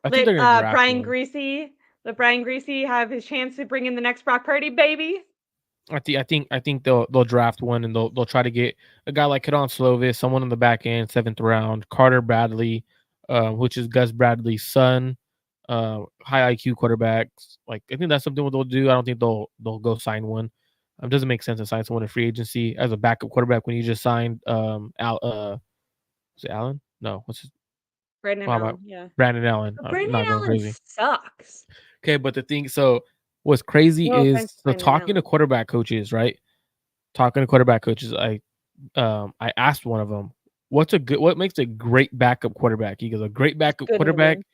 Speaker 2: I think
Speaker 3: Let
Speaker 2: they're gonna draft
Speaker 3: Brian
Speaker 2: one.
Speaker 3: Greasy, let Brian Greasy have his chance to bring in the next Brock Purdy baby.
Speaker 2: I think they'll draft one and they'll try to get a guy like Kadon Slovis, someone in the back end, 7th round, Carter Bradley, which is Gus Bradley's son, high IQ quarterbacks. Like I think that's something what they'll do. I don't think they'll go sign one. It doesn't make sense to sign someone in free agency as a backup quarterback when you just signed was it Allen? No, what's his
Speaker 3: Brandon
Speaker 2: wow, my
Speaker 3: Allen, yeah.
Speaker 2: Brandon Allen.
Speaker 3: But
Speaker 2: I'm
Speaker 3: Brandon
Speaker 2: not going
Speaker 3: Allen
Speaker 2: crazy.
Speaker 3: sucks.
Speaker 2: Okay, but the thing so what's crazy
Speaker 3: No
Speaker 2: is
Speaker 3: offense to
Speaker 2: so
Speaker 3: Brandon
Speaker 2: talking to
Speaker 3: Allen.
Speaker 2: quarterback coaches, right? Talking to quarterback coaches, I asked one of them, what makes a great backup quarterback? He goes, a great backup
Speaker 3: Good in the
Speaker 2: quarterback
Speaker 3: game.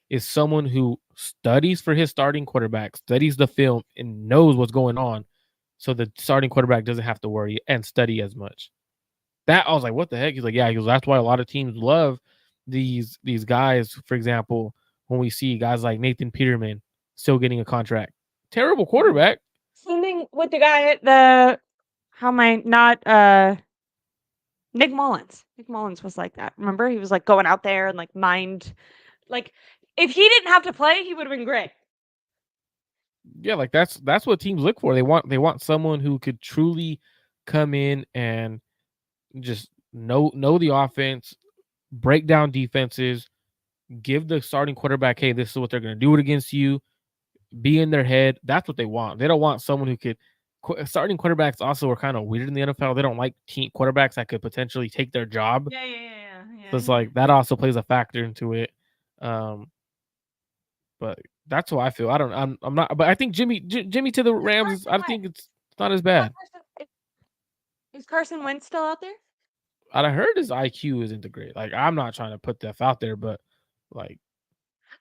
Speaker 2: is someone who studies for his starting quarterback, studies the film, and knows what's going on, so the starting quarterback doesn't have to worry and study as much. That I was like, what the heck? He's like, yeah. He goes, that's why a lot of teams love these guys. For example, when we see guys like Nathan Peterman still getting a contract, terrible quarterback.
Speaker 3: Same thing with the guy how am I not Nick Mullins. Nick Mullins was like that. Remember? He was like going out there and like like if he didn't have to play, he would have been great.
Speaker 2: Yeah, like that's what teams look for. They want someone who could truly come in and just know the offense, break down defenses, give the starting quarterback, hey, this is what they're going to do it against you, be in their head. That's what they want. They don't want someone who could. Starting quarterbacks also are kind of weird in the NFL. They don't like team quarterbacks that could potentially take their job. So it's like that also plays a factor into it. But that's how I feel. I don't. I'm not. But I think Jimmy to the Rams. I think it's not as bad.
Speaker 3: Is Carson Wentz still out there?
Speaker 2: I heard his IQ isn't great. Like I'm not trying to put that out there, but like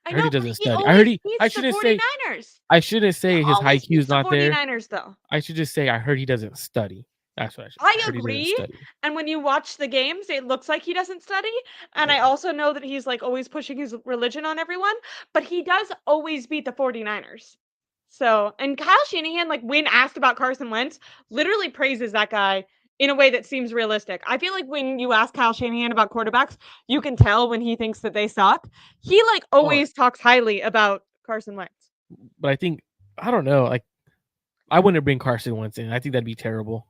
Speaker 3: I
Speaker 2: I heard
Speaker 3: know,
Speaker 2: he
Speaker 3: but
Speaker 2: doesn't
Speaker 3: he
Speaker 2: study.
Speaker 3: always
Speaker 2: I
Speaker 3: beats the
Speaker 2: shouldn't say
Speaker 3: 49ers.
Speaker 2: I shouldn't say
Speaker 3: He
Speaker 2: his
Speaker 3: always
Speaker 2: IQ is
Speaker 3: beats the
Speaker 2: not there.
Speaker 3: 49ers, though.
Speaker 2: I should just say I heard he doesn't study. That's what I should.
Speaker 3: I
Speaker 2: I heard he doesn't
Speaker 3: agree.
Speaker 2: study.
Speaker 3: And when you watch the games, it looks like he doesn't study. And I
Speaker 2: Yeah.
Speaker 3: also know that he's like always pushing his religion on everyone, but he does always beat the 49ers. So, and Kyle Shanahan, like when asked about Carson Wentz, literally praises that guy in a way that seems realistic. I feel like when you ask Kyle Shanahan about quarterbacks, you can tell when he thinks that they suck. He like
Speaker 2: Oh,
Speaker 3: always talks highly about Carson Wentz.
Speaker 2: but I think I don't know. Like I wouldn't bring Carson Wentz in. I think that'd be terrible.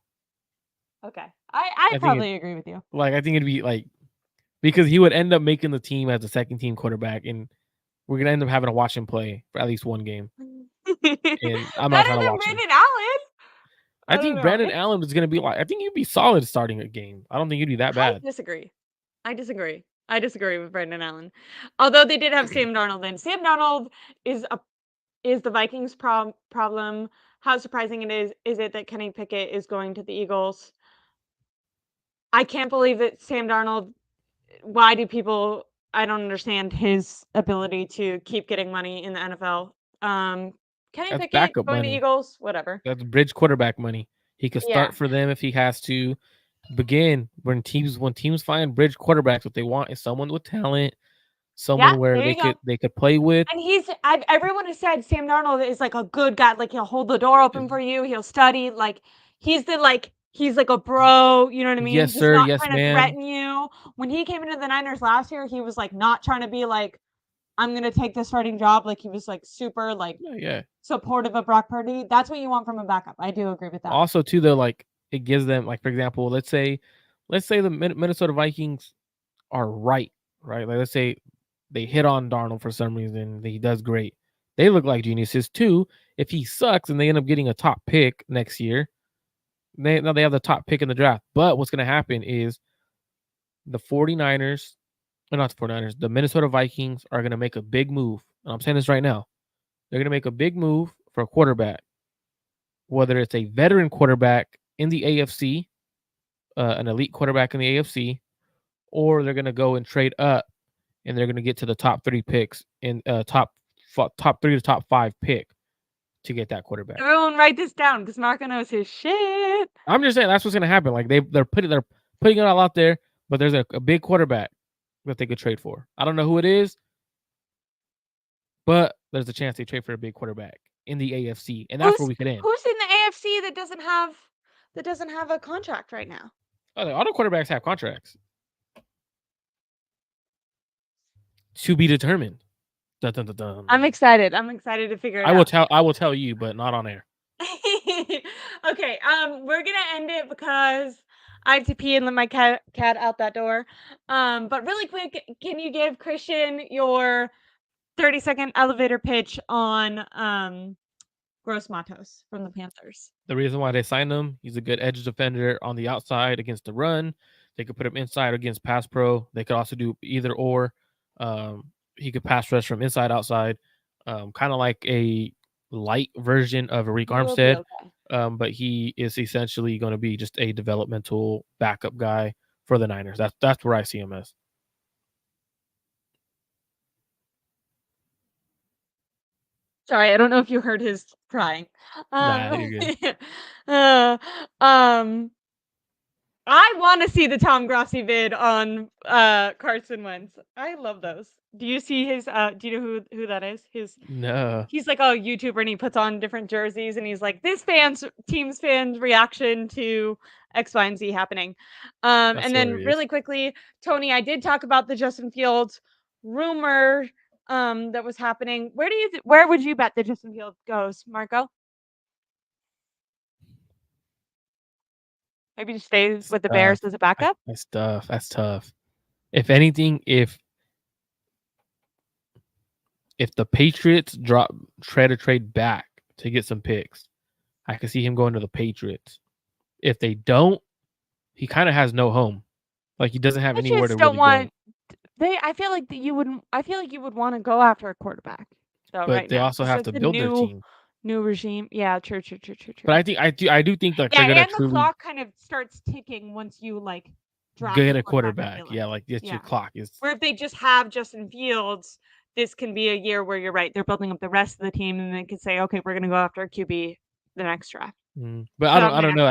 Speaker 3: Okay. I
Speaker 2: I think
Speaker 3: probably agree with you.
Speaker 2: I think it'd be like because he would end up making the team as a second team quarterback, and we're gonna end up having to watch him play for at least one game. And I'm not
Speaker 3: Better
Speaker 2: trying to
Speaker 3: than
Speaker 2: watch him.
Speaker 3: Brandon Allen.
Speaker 2: I
Speaker 3: I don't
Speaker 2: think
Speaker 3: know.
Speaker 2: Brandon Allen is gonna be like. I think you'd be solid starting a game. I don't think you'd be that
Speaker 3: I
Speaker 2: bad.
Speaker 3: disagree. I disagree with Brandon Allen. Although they did have Sam Darnold in. Sam Darnold is the Vikings problem. How surprising is it that Kenny Pickett is going to the Eagles? I can't believe that Sam Darnold. Why do people? I don't understand his ability to keep getting money in the NFL. Kenny
Speaker 2: That's
Speaker 3: Pickett
Speaker 2: backup
Speaker 3: going to
Speaker 2: money.
Speaker 3: Eagles, whatever.
Speaker 2: That's bridge quarterback money. He could
Speaker 3: Yeah.
Speaker 2: start for them if he has to. Begin when teams find bridge quarterbacks, what they want is someone with talent,
Speaker 1: Yeah,
Speaker 2: someone where
Speaker 1: there you go.
Speaker 2: they could play with.
Speaker 1: And everyone has said Sam Darnold is like a good guy. Like he'll hold the door open for you. He'll study. Like he's like a bro. You know what I mean?
Speaker 2: Yes,
Speaker 1: He's
Speaker 2: sir.
Speaker 1: not
Speaker 2: Yes,
Speaker 1: trying to
Speaker 2: ma'am.
Speaker 1: threaten you. When he came into the Niners last year, he was like not trying to be like, I'm gonna take this starting job. Like he was like super like
Speaker 2: Yeah, yeah.
Speaker 1: supportive of Brock Purdy. That's what you want from a backup. I do agree with that.
Speaker 2: Also, too, though, like it gives them, like for example, let's say the Minnesota Vikings are right? Like let's say they hit on Darnold for some reason, he does great. They look like geniuses too. If he sucks and they end up getting a top pick next year, now they have the top pick in the draft. But what's going to happen is the 49ers, or not the 49ers, the Minnesota Vikings are going to make a big move. And I'm saying this right now. They're going to make a big move for a quarterback, whether it's a veteran quarterback in the AFC, an elite quarterback in the AFC, or they're going to go and trade up and they're going to get to the top 3 picks in top 3 to top 5 pick to get that quarterback.
Speaker 1: Everyone write this down because Marco knows his shit.
Speaker 2: I'm just saying that's what's going to happen. Like they're putting it all out there, but there's a big quarterback that they could trade for. I don't know who it is, but there's a chance they trade for a big quarterback in the AFC, and that's where we could end.
Speaker 1: Who's in the AFC that doesn't have a contract right now?
Speaker 2: Oh, all the quarterbacks have contracts to be determined. Dun, dun, dun, dun.
Speaker 1: I'm excited. I'm excited to figure it out.
Speaker 2: I will tell you, but not on air.
Speaker 1: Okay, we're gonna end it because I have to pee and let my cat out that door. But really quick, can you give Christian your 30-second elevator pitch on Gross Matos from the Panthers?
Speaker 2: The reason why they signed him, he's a good edge defender on the outside against the run. They could put him inside against pass pro. They could also do either or. He could pass rush from inside outside, kind of like a light version of Arik Armstead.
Speaker 1: Okay.
Speaker 2: But he is essentially going to be just a developmental backup guy for the Niners. That's where I see him as.
Speaker 1: Sorry, I don't know if you heard his crying.
Speaker 2: Nah, you're good.
Speaker 1: I want to see the Tom Grossi vid on Carson Wentz. I love those. Do you see his do you know who that is?
Speaker 2: No.
Speaker 1: He's like a YouTuber and he puts on different jerseys and he's like this team's fans reaction to X, Y, and Z happening.
Speaker 2: That's
Speaker 1: And then
Speaker 2: hilarious.
Speaker 1: really quickly, Tony, I did talk about the Justin Fields rumor that was happening. Where would you bet that Justin Fields goes, Marco? Maybe just stay with the Bears as a backup?
Speaker 2: That's tough. That's tough. If anything, if the Patriots try to trade back to get some picks, I could see him going to the Patriots. If they don't, he kind of has no home. Like he doesn't have anywhere to really go.
Speaker 1: I feel like you would want to go after a quarterback. Though,
Speaker 2: But
Speaker 1: right
Speaker 2: they
Speaker 1: now.
Speaker 2: also have to build their team.
Speaker 1: New regime. Yeah, true.
Speaker 2: But I do think like they're gonna truly
Speaker 1: the clock kind of starts ticking once you like
Speaker 2: get a quarterback. Yeah, like your clock is.
Speaker 1: Where if they just have Justin Fields, this can be a year where you're right. They're building up the rest of the team, and they can say, okay, we're gonna go after a QB the next draft.
Speaker 2: But I don't know.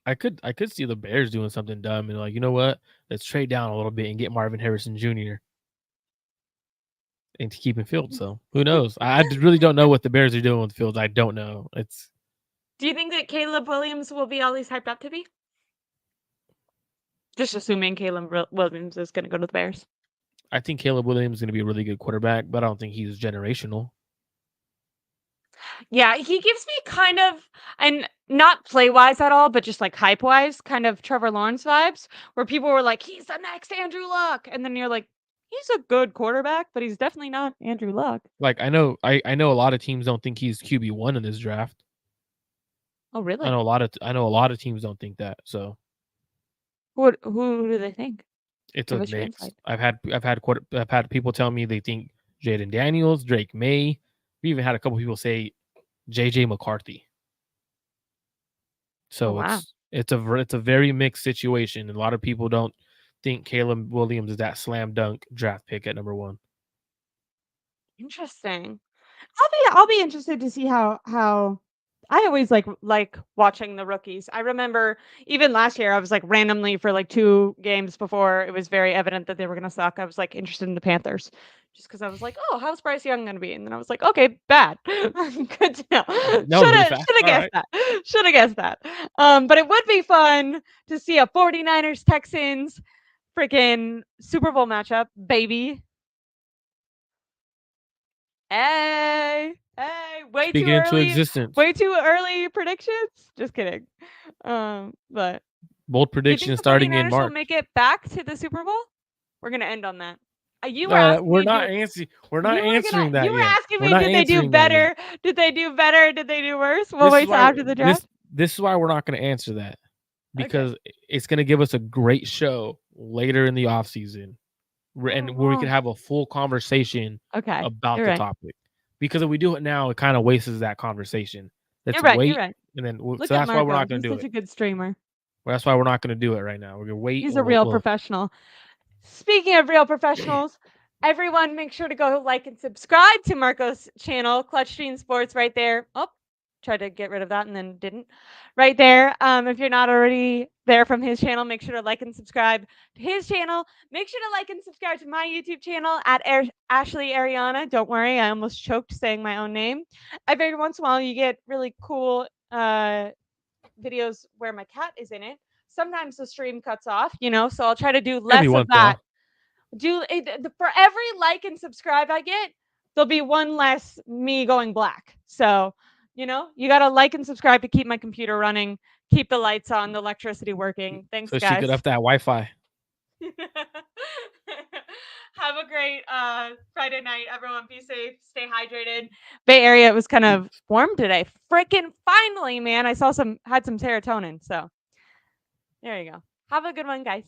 Speaker 2: I could see the Bears doing something dumb and like, you know what? Let's trade down a little bit and get Marvin Harrison Jr. and to keep him Fields. So who knows? I really don't know what the Bears are doing with Fields. I don't know.
Speaker 1: Do you think that Caleb Williams will be all he's hyped up to be? Just assuming Caleb Williams is going to go to the Bears.
Speaker 2: I think Caleb Williams is going to be a really good quarterback, but I don't think he's generational.
Speaker 1: Yeah, he gives me kind of, and not play-wise at all, but just like hype-wise, kind of Trevor Lawrence vibes, where people were like, he's the next Andrew Luck. And then you're like, he's a good quarterback, but he's definitely not Andrew Luck.
Speaker 2: Like I know a lot of teams don't think he's QB1 in this draft.
Speaker 1: Oh, really?
Speaker 2: I know a lot of teams don't think that. So
Speaker 1: who do they think?
Speaker 2: It's a mix. I've had people tell me they think Jaden Daniels, Drake May. We even had a couple people say JJ McCarthy. So it's a very mixed situation. A lot of people don't think Caleb Williams is that slam dunk draft pick at number 1.
Speaker 1: Interesting. I'll be interested to see how I always like watching the rookies. I remember even last year I was like randomly for like 2 games before it was very evident that they were gonna suck. I was like interested in the Panthers just because I was like, oh, how's Bryce Young gonna be? And then I was like, okay, bad. Good to know.
Speaker 2: That was really fast.
Speaker 1: Should have
Speaker 2: All
Speaker 1: guessed
Speaker 2: right.
Speaker 1: that. Should have guessed that. But it would be fun to see a 49ers Texans freaking Super Bowl matchup, baby. Hey, way
Speaker 2: Speak
Speaker 1: too
Speaker 2: it into
Speaker 1: early.
Speaker 2: existence.
Speaker 1: Way too early predictions. Just kidding. But
Speaker 2: Bold
Speaker 1: do you think
Speaker 2: prediction
Speaker 1: the
Speaker 2: starting in
Speaker 1: 49ers will
Speaker 2: March.
Speaker 1: make it back to the Super Bowl? We're gonna end on that. You were asking
Speaker 2: We're
Speaker 1: me,
Speaker 2: not answering. We're not
Speaker 1: you were
Speaker 2: answering
Speaker 1: you
Speaker 2: that
Speaker 1: were
Speaker 2: yet.
Speaker 1: asking
Speaker 2: We're
Speaker 1: me,
Speaker 2: not
Speaker 1: did they do
Speaker 2: answering that yet.
Speaker 1: better? Did they do better? Did they do worse? We'll
Speaker 2: This
Speaker 1: wait
Speaker 2: is
Speaker 1: till
Speaker 2: why
Speaker 1: after the draft.
Speaker 2: this is why we're not going to answer that
Speaker 1: Okay.
Speaker 2: because it's going to give us a great show later in the off season, and where we can have a full conversation
Speaker 1: Okay.
Speaker 2: about
Speaker 1: You're
Speaker 2: the
Speaker 1: right.
Speaker 2: topic. Because if we do it now, it kind of wastes that conversation. Let's
Speaker 1: You're right.
Speaker 2: wait,
Speaker 1: You're right.
Speaker 2: and then
Speaker 1: Look
Speaker 2: so
Speaker 1: at
Speaker 2: that's why we're
Speaker 1: Marco.
Speaker 2: not going
Speaker 1: He's
Speaker 2: to do
Speaker 1: such
Speaker 2: it.
Speaker 1: a good streamer.
Speaker 2: Well, that's why we're not going to do it right now. We're going to wait.
Speaker 1: He's
Speaker 2: and
Speaker 1: a real
Speaker 2: we'll
Speaker 1: professional. Speaking of real professionals, everyone make sure to go like and subscribe to Marco's channel, Clutch Stream Sports, right there. Oh, tried to get rid of that and then didn't. Right there. If you're not already there from his channel, make sure to like and subscribe to his channel. Make sure to like and subscribe to my YouTube channel at Ashley Aireonna. Don't worry, I almost choked saying my own name. Every once in a while, you get really cool videos where my cat is in it. Sometimes the stream cuts off, so I'll try to do less
Speaker 2: every
Speaker 1: of
Speaker 2: once in a while.
Speaker 1: that. For every like and subscribe I get, there'll be one less me going black. So, you got to like and subscribe to keep my computer running, keep the lights on, the electricity working. Thanks,
Speaker 2: So
Speaker 1: guys.
Speaker 2: she could up that Wi-Fi.
Speaker 1: Have a great Friday night, everyone. Be safe, stay hydrated. Bay Area, it was kind of warm today. Freaking finally, man. I had some serotonin. So there you go. Have a good one, guys.